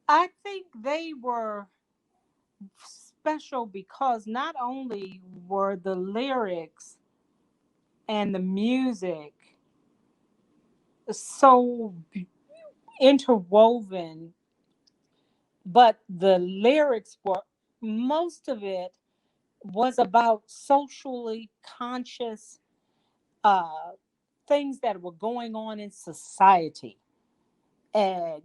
I think they were special because not only were the lyrics and the music so interwoven, but the lyrics were, most of it was about socially conscious uh, things that were going on in society. And,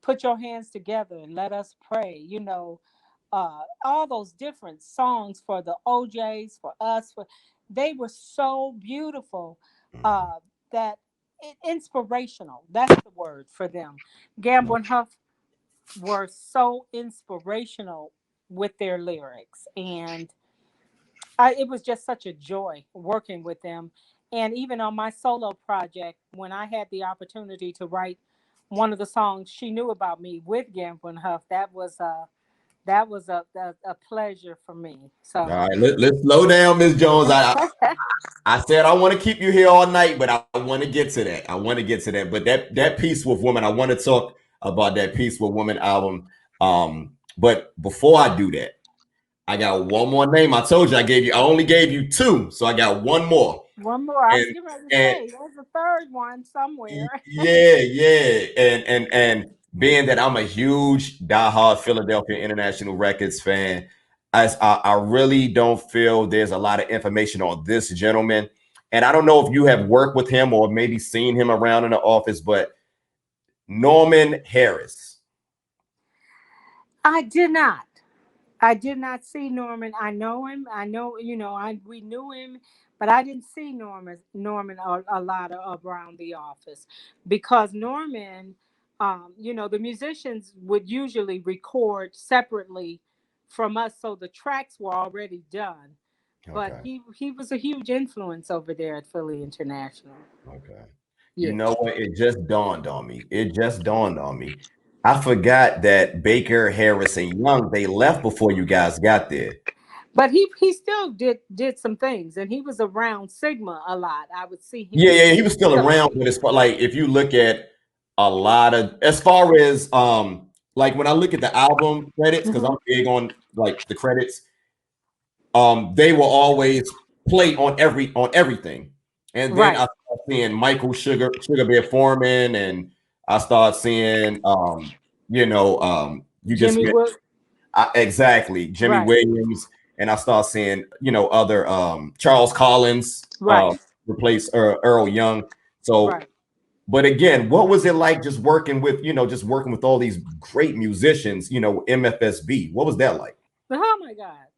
put your hands together and let us pray, all those different songs for the OJs, for us, they were so beautiful, uh, that inspirational. That's the word for them. Gamble and Huff were so inspirational with their lyrics, and it was just such a joy working with them. And even on my solo project, when I had the opportunity to write one of the songs she knew about me with Gamble and Huff, that was a pleasure for me. All So right, let's slow down, Miss Jones. I said I want to keep you here all night, but I want to get to that. I want to get to that. But that Peace with Woman, I want to talk about that Peace with Woman album. But before I do that, I got one more name. I told you I only gave you two, so I got one more. one more. I was And getting ready to and say there's a third one somewhere. yeah. And being that I'm a huge diehard Philadelphia International Records fan, I really don't feel there's a lot of information on this gentleman. And I don't know if you have worked with him or maybe seen him around in the office, but Norman Harris. I did not. I did not see Norman. I know him. I know, we knew him, but I didn't see Norman a lot around the office, because Norman, the musicians would usually record separately from us, so the tracks were already done. But Okay. he was a huge influence over there at Philly International. Okay. You Yeah. know what? It just dawned on me. It just dawned on me. I forgot that Baker, Harris, and Young, they left before you guys got there. But he still did some things, and he was around Sigma a lot. I would see him Yeah, he was still still around, around. but it's like if you look at a lot of as far as like when I look at the album credits, because I'm Hmm. big on like the credits, they will always play on everything. And then I Right. start seeing Michael Sugar Bear Foreman, and I start seeing you just Jimmy Wood. exactly Jimmy Right. Williams, and I start seeing other Charles Collins Right. replace Earl Young. So, Right. but again, what was it like just working with all these great musicians, MFSB? What was that like? Oh my God.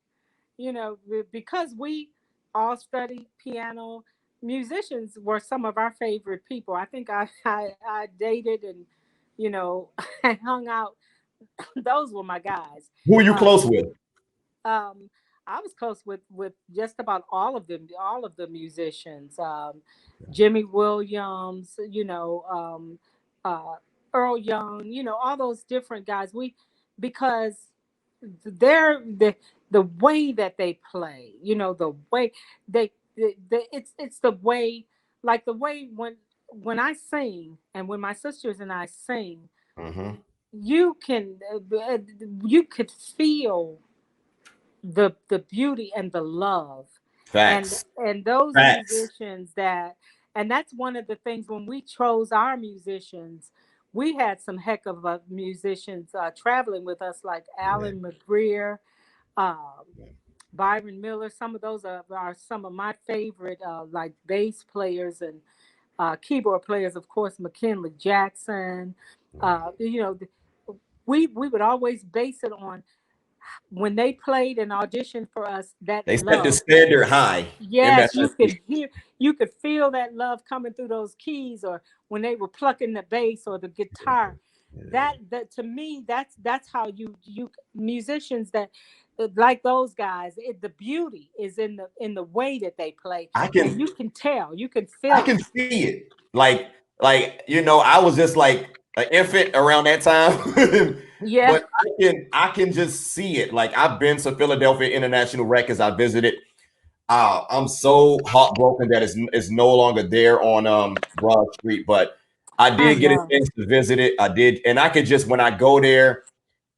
Because we all studied piano, musicians were some of our favorite people. I think I dated and, I hung out. Those were my guys. Who are you Uh, close with? um, I was close with just about all of the musicians. Jimmy Williams, uh, Earl Young, all those different guys. Because they're the way that they play, the way it's the way, like the way when I sing and when my sisters and I sing, Mm-hmm. you can you could feel the beauty and the love, and Facts. and those Facts. musicians that And that's one of the things when we chose our musicians, we had some heck of musicians traveling with us, like Yeah. Alan McBrear, uh, Byron Miller. Some of those are some of my favorite, like bass players and keyboard players. Of course, McKinley Jackson. You know, we would always base it on when they played and auditioned for us, that They set the love. standard high in that Yes, you could country. hear, you could feel that love coming through those keys, or when they were plucking the bass or the guitar. That to me, that's how you musicians that like those guys. The beauty is in the way that they play, I and can you can tell, you can I feel can it. see it. Like I was just like an infant around that time. Yeah. But I can just see it. Like I've been to Philadelphia International Records. I visited. I'm so heartbroken that it's no longer there on Broad Street. But I I did get a know. chance to visit it. I did, and I could just when I go there,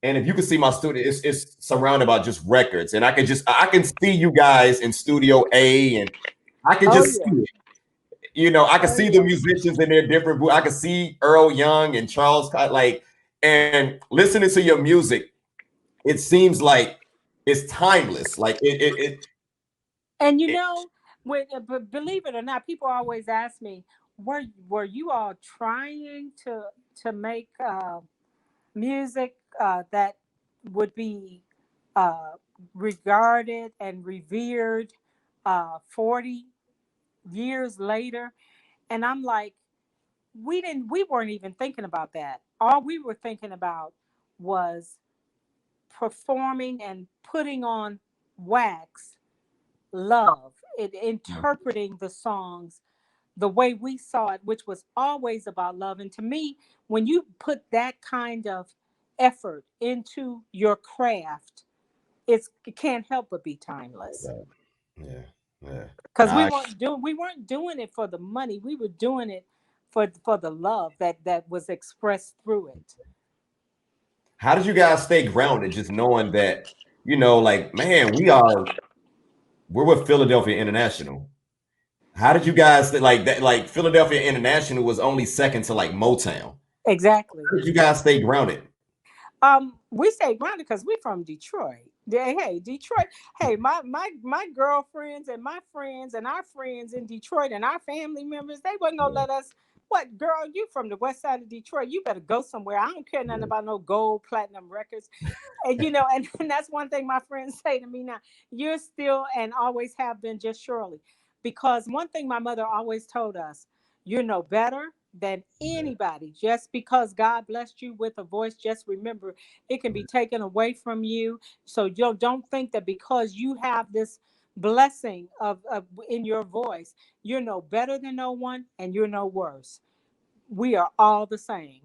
and if you can see my studio, it's surrounded by just records, and I can see you guys in Studio A, and I can Oh just see yeah. it. I can Oh see the yeah. musicians in their different. I can see Earl Young and Charles, like, and listening to your music, it seems like it's timeless. Like And you it know, believe it or not, people always ask me, were you all trying to make music that would be uh, regarded and revered 40 years later? And I'm like, we weren't even thinking about that. All we were thinking about was performing and putting on wax love, interpreting the songs the way we saw it, which was always about love. And to me, when you put that kind of effort into your craft, it can't help but be timeless. yeah, yeah. Because I we weren't doing it for the money. We were doing it for the love that was expressed through it. How did you guys stay grounded, just knowing that like man, we're with Philadelphia International. How did you guys like that? Like Philadelphia International was only second to like Motown. Exactly. How did you guys stay grounded? We stay grounded because we're from Detroit. Hey, Detroit. Hey, my girlfriends and my friends and our friends in Detroit and our family members, they wasn't gonna Yeah, let us. What girl? You from the west side of Detroit? You better go somewhere. I don't care nothing yeah, about no gold, platinum records. And and that's one thing my friends say to me now. You're still and always have been just Shirley, because one thing my mother always told us: you're no better than yeah, anybody. Just because God blessed you with a voice, just remember it can be taken away from you. So you don't think that because you have this blessing of in your voice, you're no better than no one, and you're no worse. We are all the same.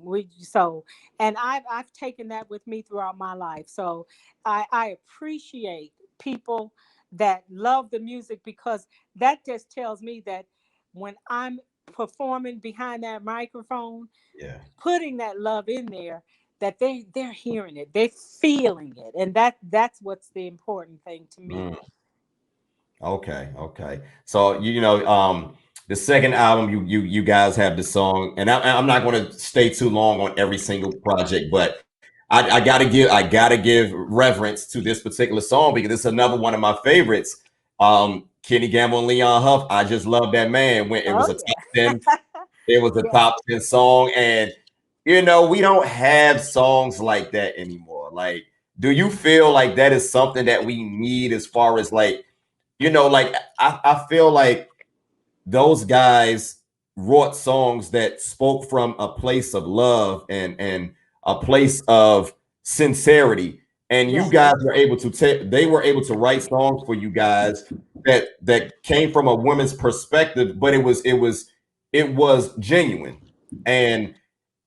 And I've taken that with me throughout my life. So I appreciate people that love the music, because that just tells me that when I'm performing behind that microphone, yeah. putting that love in there, that they're hearing it, they're feeling it, and that's what's the important thing to me. Mm, okay, okay. So the second album, you guys have the song, and I'm not going to stay too long on every single project, but I gotta give reverence to this particular song because it's another one of my favorites. Kenny Gamble and Leon Huff. I just love that man. When it was Oh a top yeah. 10, it was a Yeah. top 10 song, and we don't have songs like that anymore. Like, do you feel like that is something that we need as far as like, like I feel like those guys wrote songs that spoke from a place of love and a place of sincerity, and you Yeah. guys were able to they were able to write songs for you guys that came from a woman's perspective, but it was genuine. And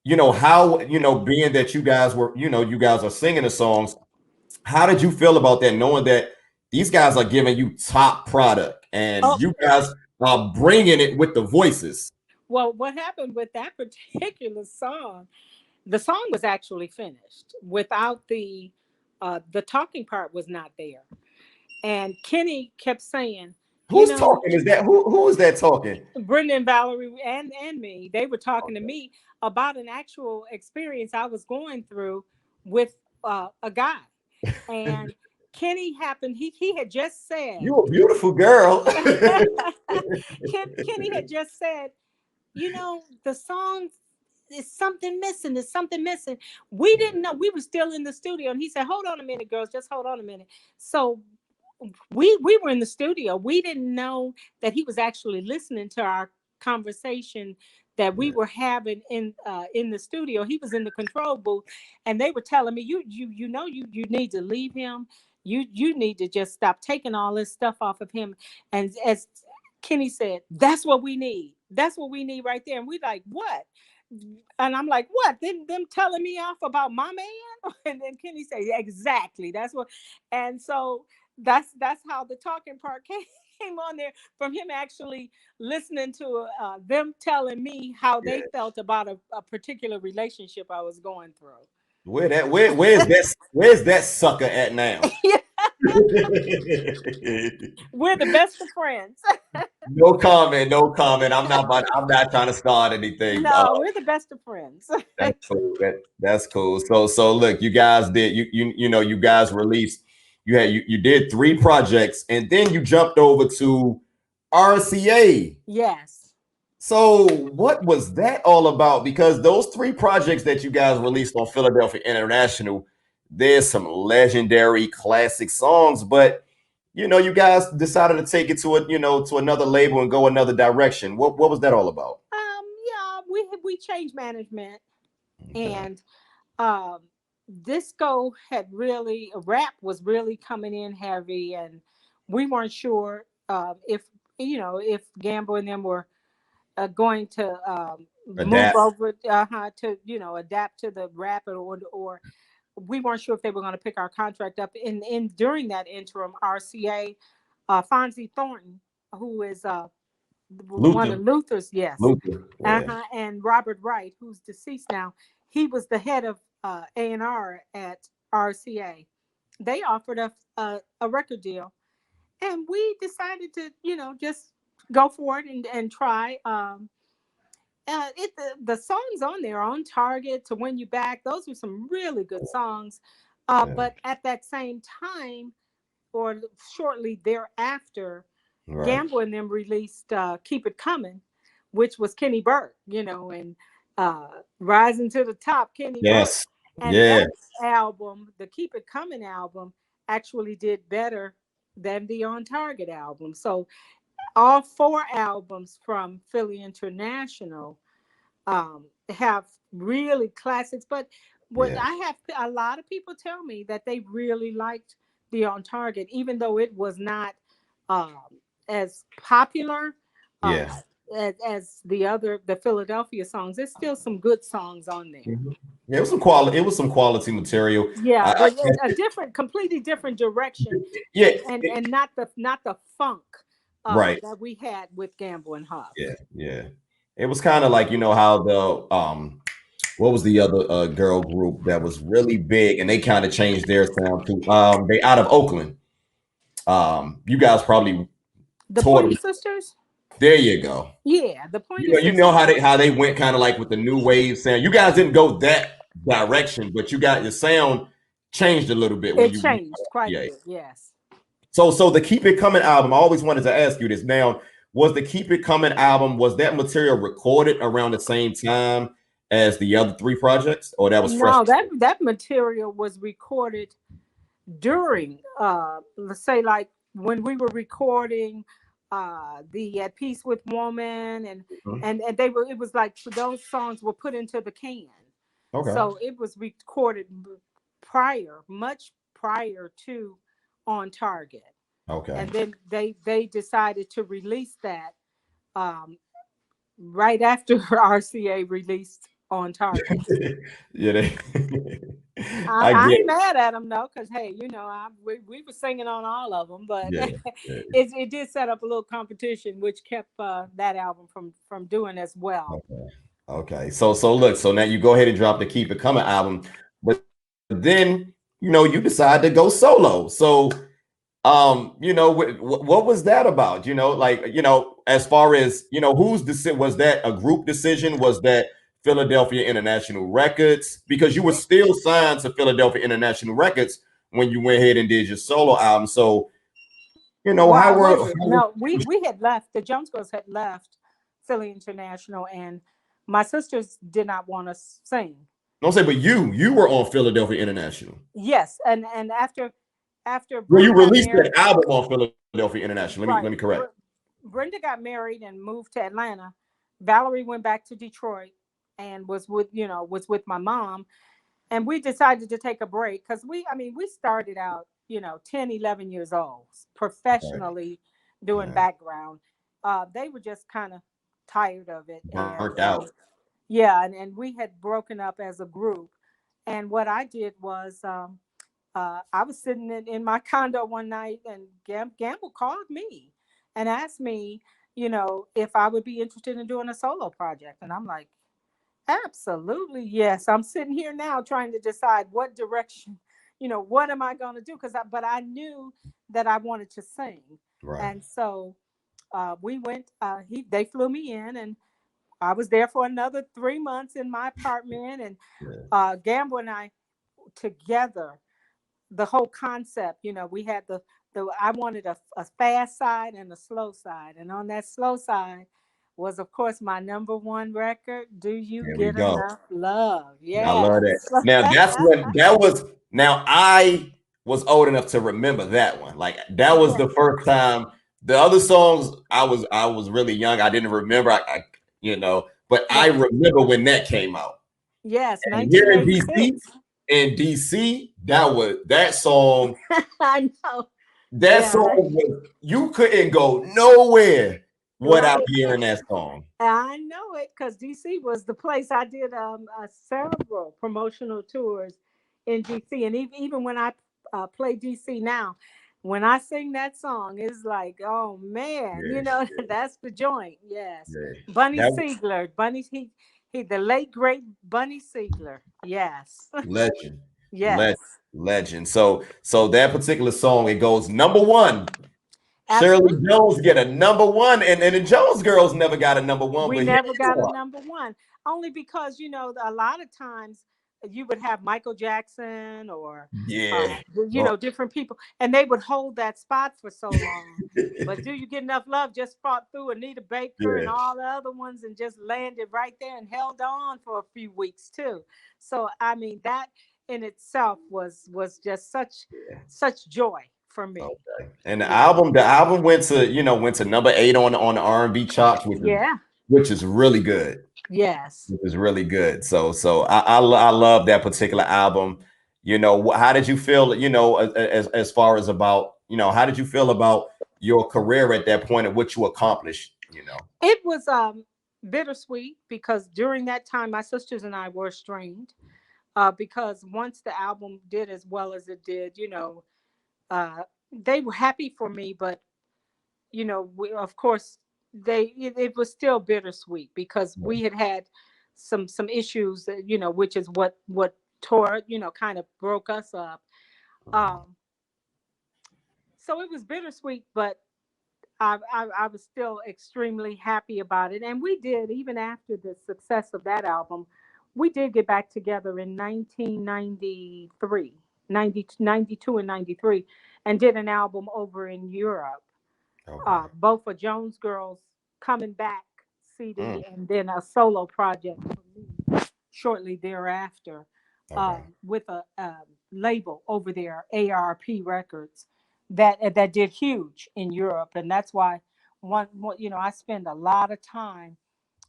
how being that you guys were you guys are singing the songs, how did you feel about that, knowing that these guys are giving you top product and Oh, you guys are bringing it with the voices? well, what happened with that particular song? The song was actually finished without the talking part was not there. And Kenny kept saying, You Who's know, talking? Is that who is that talking? Brenda and Valerie and me, they were talking to me about an actual experience I was going through with a guy. And Kenny happened, he had just said, You a beautiful girl. Kenny had just said, the song is something missing. There's something missing. We didn't know. We were still in the studio. And he said, hold on a minute, girls. Just hold on a minute. So we were in the studio. We didn't know that he was actually listening to our conversation that we were having in the studio. He was in the control booth, and they were telling me, you need to leave him. You need to just stop taking all this stuff off of him. And as Kenny said, that's what we need. That's what we need right there. And we like, what? And I'm like, what? Them telling me off about my man? And then Kenny said, exactly. That's what. And so that's how the talking part came on there, from him actually listening to them telling me how Yeah. they felt about a particular relationship I was going through. Where's that sucker at now? We're the best of friends. No comment, no comment. I'm not trying to start anything. No, we're the best of friends. That's cool. That's cool. So look, you guys did you guys released, you did 3 projects, and then you jumped over to RCA. Yes. So what was that all about? Because those 3 projects that you guys released on Philadelphia International, there's some legendary classic songs, but you guys decided to take it to to another label and go another direction. What was that all about? Yeah, we changed management, Okay. and um disco had really, rap was really coming in heavy, and we weren't sure if Gamble and them were going to move Adapt. over to adapt to the rap, or we weren't sure if they were going to pick our contract up. In during that interim, RCA, Fonzie Thornton, who is one Luther. of Luther's, yes, Luther. Yeah. and Robert Wright, who's deceased now, he was the head of A&R at RCA. They offered us a record deal, and we decided to, just go for it and try. The songs on there, On Target, To Win You Back, those were some really good songs. Yeah. But at that same time, or shortly thereafter, Right. Gamble and them released Keep It Coming, which was Kenny Burke, and Rising to the Top, Kenny Burke. Yes. And Yeah. that album, the Keep It Coming album, actually did better than the On Target album. So all 4 albums from Philly International have really classics. But what Yeah. I have, a lot of people tell me that they really liked the On Target, even though it was not um, as popular uh, Yeah. the Philadelphia songs. There's still some good songs on there. Mhm. Yeah, it was some quality. It was some quality material. Yeah, I but a different, completely different direction, yeah. and not the funk Right. that we had with Gamble and Huff. Yeah. Yeah. It was kind of like how the what was the other girl group that was really big and they kind of changed their sound too. They out of Oakland. You guys probably The toured. Pointer Sisters. There you go. Yeah, the Pointer You know Sisters. how they went kind of like with the new wave sound. You guys didn't go that direction, but you got your sound changed a little bit when It you changed quite a yeah. bit. Yes. So the Keep It Coming album, I always wanted to ask you this. Now, was the Keep It Coming album, was that material recorded around the same time as the other 3 projects, or that was fresh? No, that material was recorded during, let's say, like when we were recording the At Peace with Woman, Mhm. and they were, it was like those songs were put into the can. Okay. So it was recorded much prior to On Target. Okay. And then they decided to release that um, right after RCA released On Target. Yeah, I, I I get ain't mad at them though, because hey, we were singing on all of them, but yeah, yeah. it did set up a little competition, which kept that album from doing as well. Okay. Okay. So look, so now you go ahead and drop the Keep It Coming album, but then you decide to go solo. So You know, what was that about? You know, like, you know, as far as, you know, whose decision was that? A group decision? Was that Philadelphia International Records? Because you were still signed to Philadelphia International Records when you went ahead and did your solo album. So, you know, Well, I how were, wasn't. No, we had left. The Jones Girls had left Philly International, and my sisters did not want to sing. don't say, but you were on Philadelphia International. Yes, and after Well, Brenda you got released married, that album on Philadelphia International. Let me right? correct. Brenda got married and moved to Atlanta. Valerie went back to Detroit and was with my mom, and we decided to take a break because we started out 10, 11 years old Right. professionally doing Right. background. They were just kind of tired of it, and Burnt out. yeah, and we had broken up as a group. And what I did was I was sitting in my condo one night, and Gamble called me and asked me, if I would be interested in doing a solo project. And I'm like, absolutely, yes. I'm sitting here now trying to decide what direction, what am I going to do? But I knew that I wanted to sing, Right. and so we went. They flew me in, and I was there for another 3 months in my apartment, and Yeah. Gamble and I together, the whole concept, we had the I wanted a fast side and a slow side. And on that slow side was, of course, my number one record, Do You There we Get go. Enough Love? I love that. Yes. Now that's when that was. Now I was old enough to remember that one. Like that was Yeah. the first time. The other songs I was really young. I didn't remember. You know, but I Right. remember when that came out. Yes, And here in 1986. DC, that song. I know. That Yeah. song was, you couldn't go nowhere without Right. hearing that song. I know it because DC was the place I did several promotional tours in DC, and even when I play DC now, when I sing that song, it's like, oh man, Yeah, that's the joint. Yes, yeah. Bunny That Siegler, he the late great Bunny Siegler. Yes, legend, legend, yes, legend. So that particular song, it goes number one. Shirley absolutely. Jones get a number one, and the Jones girls never got a number one, We but here never you got a are. number one, only because a lot of times you would have Michael Jackson or Yeah. Oh, different people, and they would hold that spot for so long. But Do You Get Enough Love just fought through Anita Baker and yeah. all the other ones and just landed right there and held on for a few weeks too. So that in itself was just such joy for me. Okay. And the Yeah. album, the album went to number 8 on the R&B charts, Yeah. which is really good. Yes. Which is really good. So I love that particular album. You know, how did you feel? You know, as far as about how did you feel about your career at that point and what you accomplished? You know. It was bittersweet because during that time my sisters and I were estranged. Because once the album did as well as it did, uh, they were happy for me, but of course, it was still bittersweet because we had some issues, which is what tore, kind of broke us up. Um, so it was bittersweet, but I was still extremely happy about it. And we did, even after the success of that album, we did get back together in 1993, 92 and 93, and did an album over in Europe, Okay. both a Jones Girls Coming Back Mm, CD and then a solo project for me shortly thereafter, okay. with a label over there, ARP Records, that did huge in Europe, and that's why I spend a lot of time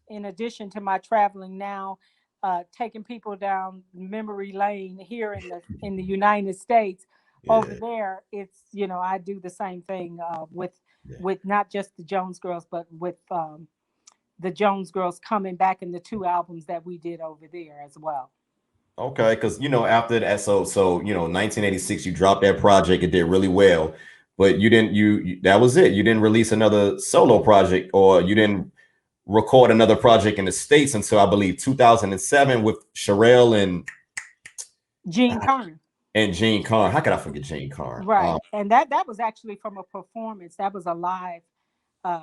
in addition to my traveling now, taking people down memory lane here in the United States. Over Yeah. there, it's I do the same thing Yeah. with not just the Jones Girls, but with the Jones Girls Coming Back in the two albums that we did over there as well. Okay, because after that, so 1986, you dropped that project. It did really well, but you didn't. That was it. You didn't release another solo project, or you didn't record another project in the States until I believe 2007 with Sherelle and Gene Kern. And Gene Carn. How could I forget Gene Carn? Right. And that was actually from a performance. That was a live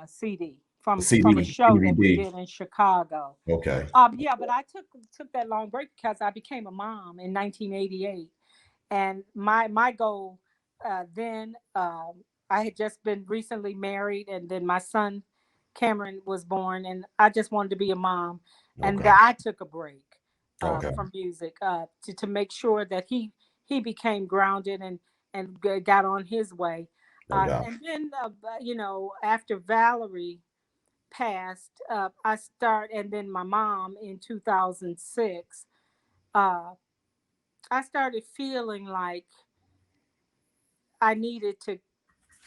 CD The from a CD, show that we DVD. did in Chicago. Okay. Yeah, but I took that long break because I became a mom in 1988, and my goal then I had just been recently married, and then my son Cameron was born, and I just wanted to be a mom, and Okay. I took a break Okay. from music to make sure that he became grounded and got on his way, No doubt. and then after Valerie passed, and then my mom in 2006, uh, I started feeling like I needed to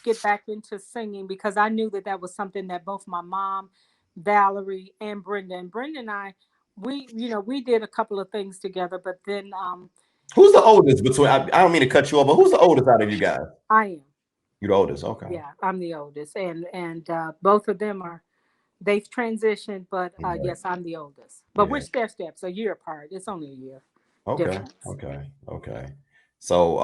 get back into singing because I knew that was something that both my mom, Valerie, and Brenda and I, we did a couple of things together, but then Who's the oldest between? I don't mean to cut you off, but who's the oldest out of you guys? I am. You the oldest. Okay. Yeah, I'm the oldest, and both of them they've transitioned, but Okay. yes, I'm the oldest. But we're Yeah. steps a year apart. It's only a year Okay. difference. Okay. Okay. So,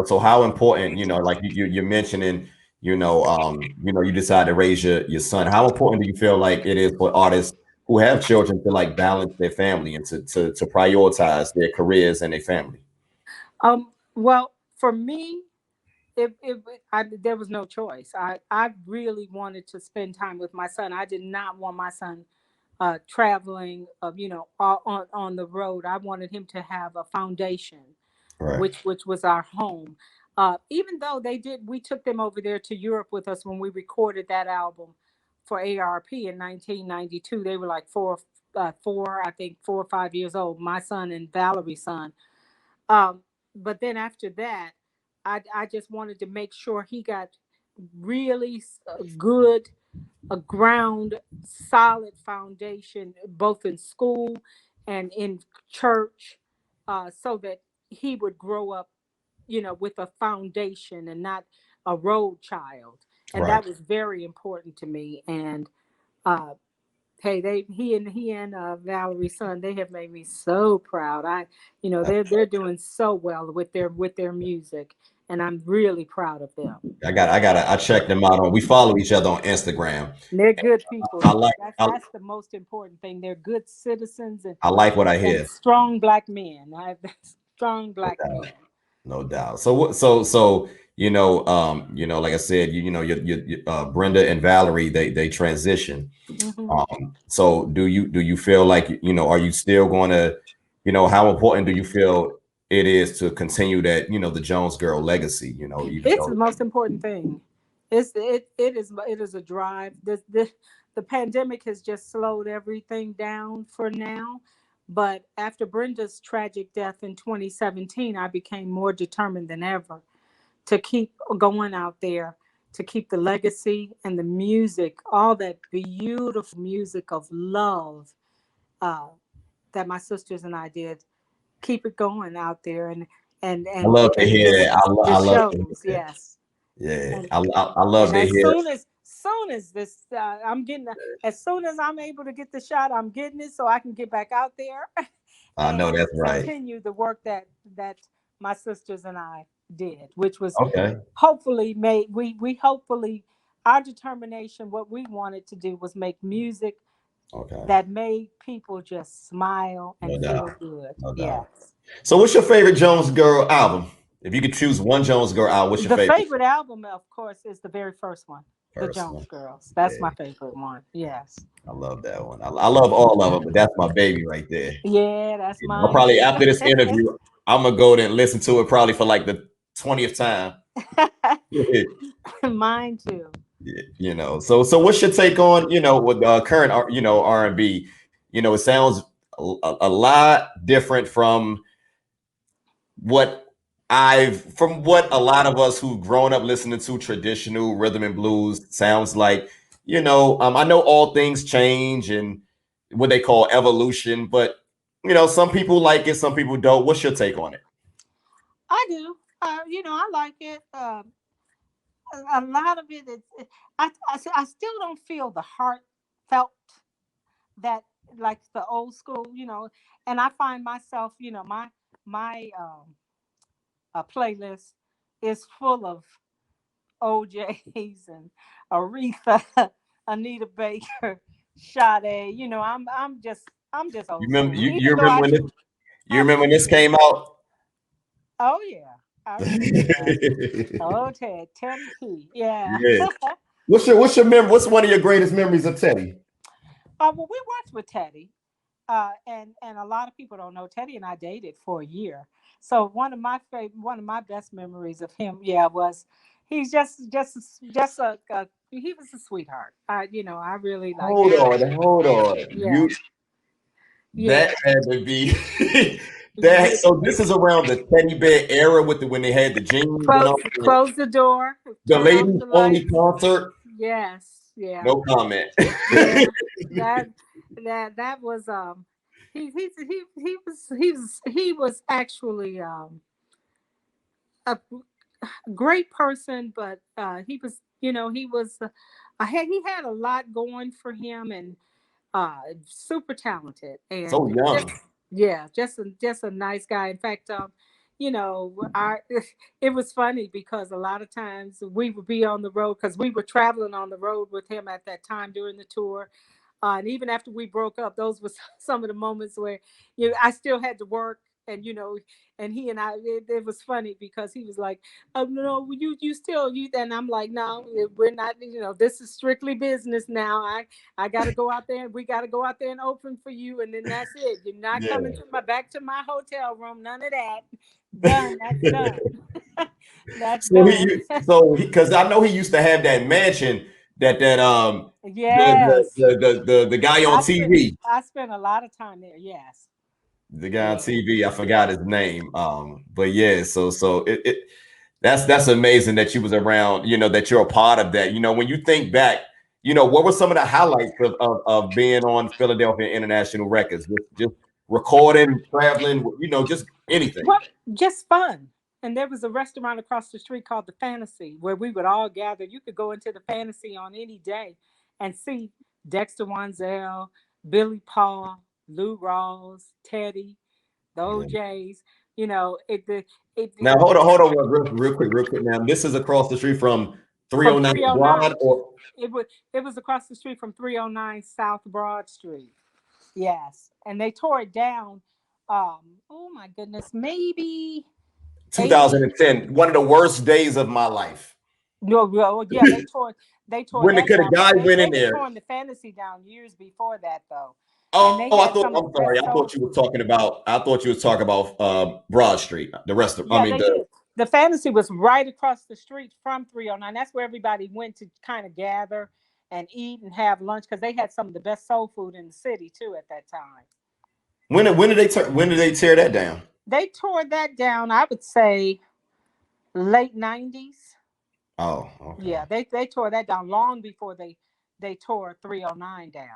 so how important, like you're mentioning, you decide to raise your son. How important do you feel like it is for artists who have children to like balance their family and to prioritize their careers and their family? Well, for me, if there was no choice. I really wanted to spend time with my son. I did not want my son traveling, on the road. I wanted him to have a foundation, Right. which was our home. Even though we took them over there to Europe with us when we recorded that album for ARP in 1992. They were like I think 4 or 5 years old. My son and Valerie's son. Um, but then after that, I just wanted to make sure he got really good, a ground, solid foundation, both in school and in church, so that he would grow up, with a foundation and not a road child. And Right. that was very important to me. And uh, hey, he and Valerie's son, they have made me so proud. They're doing so well with their music, and I'm really proud of them. I checked them out we follow each other on Instagram. They're good people. I like That's the most important thing. They're good citizens and I like what I and hear. strong black men. Strong No black men. doubt. No doubt. So like I said, your Brenda and Valerie, they transition. Hmm. So do you feel like, are you still going to, how important do you feel it is to continue that, the Jones girl legacy, even It's the though, most important thing. It is a drive. The pandemic has just slowed everything down for now. But after Brenda's tragic death in 2017, I became more determined than ever to keep going out there, to keep the legacy and the music, all that beautiful music of love uh, that my sisters and I did, keep it going out there and I and love to and hear give that. the I love to hear shows, that. yes. Yeah. And I love and to hear. soon as this as soon as I'm able to get the shot, I'm getting it so I can get back out there I know and that's right. continue the work that my sisters and I did, which was Okay. hopefully made we hopefully our determination, what we wanted to do was make music Okay. that made people just smile and No feel doubt. good. No doubt. Yes. So what's your favorite Jones Girl album? If you could choose one Jones Girl album, what's your The favorite? favorite album, of course, is the very first one, The First one. Jones Girls. That's Yeah, my favorite one. Yes. I love that one. I love all of them, but that's my baby right there. Yeah, that's I'll mine probably too. after this interview, I'm gonna go there and listen to it probably for like the 20th time. Mine too. So what's your take on with current R&B? It sounds a lot different what from what a lot of us who've grown up listening to traditional rhythm and blues sounds like. I know all things change and what they call evolution, but some people like it, some people don't. What's your take on it? I do. I like it. A lot of it is. I still don't feel the heartfelt that like the old school. And I find myself, my playlist is full of OJ's and Aretha, Anita Baker, Sade. You know, I'm just You old remember school. you Even though remember I when do this you I remember when do this came out? oh yeah, I remember that. Oh Teddy P. Yeah. Yeah. What's one of your greatest memories of Teddy? Well, we worked with Teddy. And a lot of people don't know Teddy and I dated for a year. So one of my best memories of him, yeah, was he's just a he was a sweetheart. I really liked Hold him. on, hold on. Yeah, That yeah, had to be yeah. that. So this is around the teddy bear era with when they had the jeans and Close all. close the door, The turn off ladies the only lights. concert. Yes, yeah, No comment. yeah. That that was he was actually a great person, but he had a lot going for him, and super talented, So and just young. yeah, just a nice guy. In fact, I it was funny because a lot of times we would be on the road because we were traveling on the road with him at that time during the tour. And even after we broke up, those was some of the moments where I still had to work, and and he and it was funny because he was like, "Oh no, you still you," and I'm like, "No, we're not. This is strictly business now. I got to go out there, and we got to go out there and open for you, and then that's it. You're not Yeah. coming to back to my hotel room. None of that. Done. That's done. That's done." Because I know he used to have that mansion that Yes, the guy on I spent TV. I spent a lot of time there. Yes, The guy on yeah. TV, I forgot his name. But yeah, so that's amazing that you was around, that you're a part of that. When you think back, what were some of the highlights of being on Philadelphia International Records? Just recording, traveling, just anything. Well, just fun. And there was a restaurant across the street called the Fantasy where we would all gather. You could go into the Fantasy on any day and see Dexter Wanzel, Billy Paul, Lou Rawls, Teddy, the Yeah. OJs. You know, Now hold on, real quick. Now this is across the street from from 309 309. Broad, or It was across the street from 309 South Broad Street. Yes, and they tore it down. Oh my goodness, maybe 80. 2010. One of the worst days of my life. No, well, yeah, they tore When the, that could a down, but guy they went in had there. torn the Fantasy down years before that, though, and Oh, they had some of I'm the sorry. best soul food. I thought you was talking about Broad Street. The rest of, I Yeah, mean, they the did. The Fantasy was right across the street from 309. That's where everybody went to kind of gather and eat and have lunch because they had some of the best soul food in the city too at that time. when did they tear that down? They tore that down, I would say, late 90s. Oh, okay. Yeah, they tore that down long before they tore 309 down.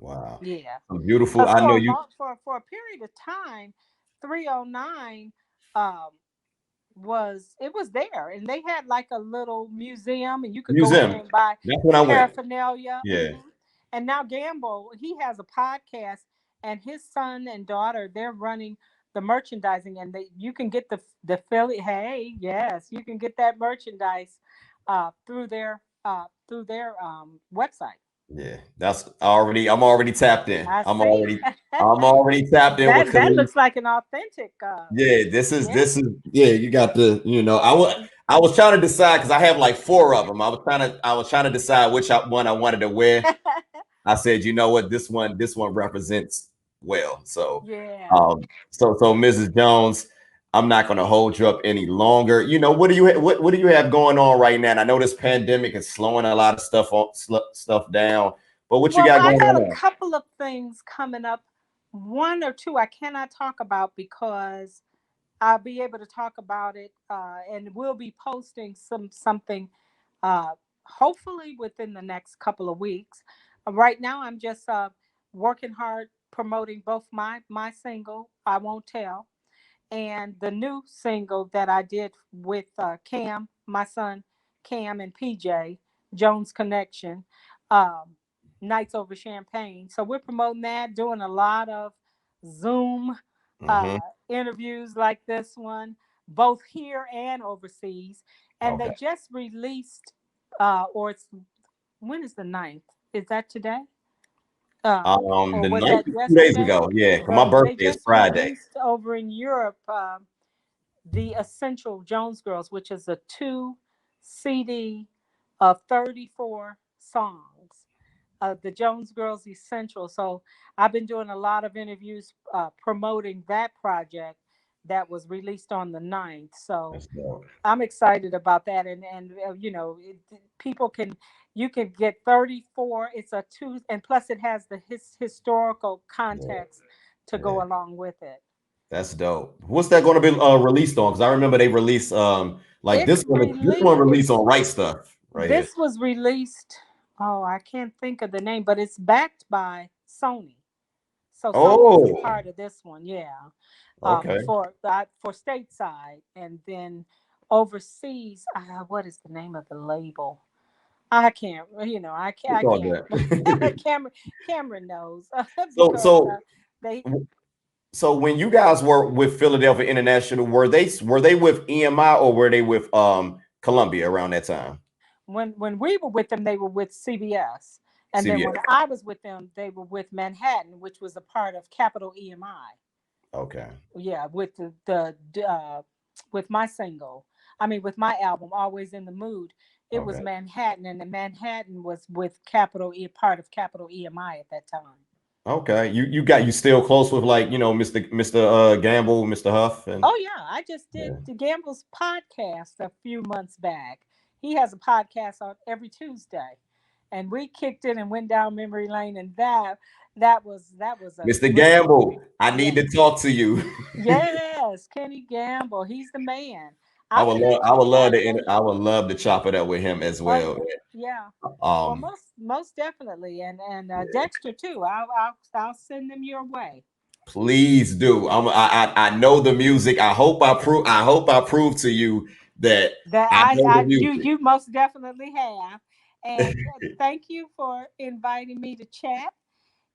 Wow. Yeah. Beautiful. Because I know for a you. long for a period of time, 309 um was there, and they had like a little museum, and you could go in there Museum. and buy That's when I went. paraphernalia. Yeah. And now Gamble, he has a podcast, and his son and daughter, they're running the merchandising, and you can get the Philly. Hey, yes, you can get that merchandise through their website. Yeah. I'm already tapped in. I see. I'm already tapped in with That Khalid. looks like an authentic. Yeah, Yeah. yeah, you got the, I was trying to decide because I have like four of them. I was trying to decide one I wanted to wear. I said, you know what, this one represents well. So Yeah. so Mrs. Jones, I'm not going to hold you up any longer. What do you have going on right now? And I know this pandemic is slowing a lot of stuff down, but what you Well, got I going got a on? couple of things coming up. One or two I cannot talk about because I'll be able to talk about it, and we'll be posting something, uh, hopefully within the next couple of weeks. Right now, I'm just working hard promoting both my single "I Won't Tell" and the new single that I did with Cam, my son Cam and PJ Jones Connection, um, Nights Over Champagne. So we're promoting that, doing a lot of Zoom uh, Hmm. interviews like this one. both here and overseas. And Okay. they just released, or it's, when is the 9th? Is that today? Or The was night that 2 days yesterday? ago. Yeah, 'cause my But they birthday is just Friday. released over in Europe the Essential Jones Girls, which is a 2 CD of 34 songs. The Jones Girls Essential. So I've been doing a lot of interviews promoting that project that was released on the 9th. So That's dope. I'm excited about that. And you know, people can, you can get 34. It's a two, and plus it has the historical Yeah, context to yeah. go along with it. That's dope. What's that going to be released on? Because I remember they released like It's this one released. released on Right Stuff right here. This was released. Oh, I can't think of the name, but it's backed by Sony. So Sony is a Oh, part of this one, yeah. okay. For stateside, and then overseas. What is the name of the label? I can't. You know, I can't. It's I all can't. good. Cameron knows so because so they so when you guys were with Philadelphia International, were they with EMI or were they with Columbia around that time? when we were with them, they were with CBS, and then when CBS. I was with them, they were with Manhattan, which was a part of Capital EMI. Okay. Yeah, with with my single, I mean with my album Always in the Mood, it was Okay. Manhattan, and the Manhattan was with Capital E, part of Capital EMI at that time. Okay. You still close with like, Mr. Gamble, Mr. Huff and Oh yeah, I just did yeah. the Gamble's podcast a few months back. He has a podcast on every Tuesday, and we kicked it and went down memory lane, and that was a Mr. great. Gamble, I Yeah. need to talk to you. Yes, Kenny Gamble. He's the man. I I'll would love, connect I you. would love I'll to, connect I you. would love to chop it up with him as Oh well. yeah, yeah. Well, Um, most definitely, and Dexter too. I'll send them your way. please do. I know the music. I hope I prove to you that That I know the music. you most definitely have. And thank you for inviting me to chat.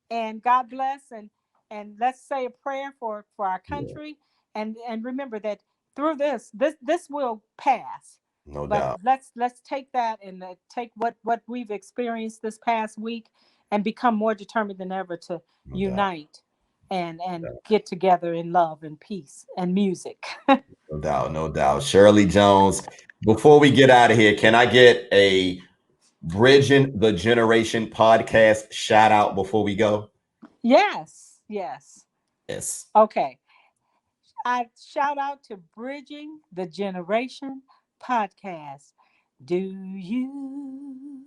And God bless, and let's say a prayer for our Yeah, country, and remember that through this will pass. no But doubt. let's take that, and take what we've experienced this past week, and become more determined than ever to No doubt. unite and get together in love and peace and music. No doubt. No doubt. Shirley Jones. Before we get out of here, can I get a Bridging the Generation podcast shout out before we go? Yes, yes. Yes. Okay. I shout out to Bridging the Generation podcast. Do you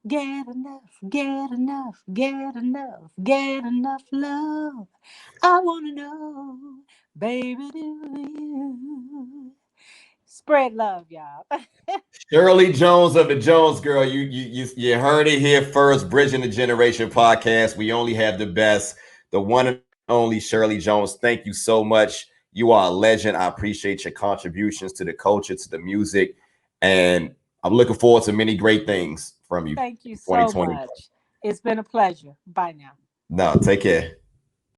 get enough, get enough, get enough, get enough love? I want to know, baby, do you? Spread love, y'all. Shirley Jones of the Jones Girl, you heard it here first. Bridging the Generation podcast. We only have the best, the one and only Shirley Jones. Thank you so much. You are a legend. I appreciate your contributions to the culture, to the music, and I'm looking forward to many great things from you Thank you in so 2020. much. It's been a pleasure. Bye now. No, take care.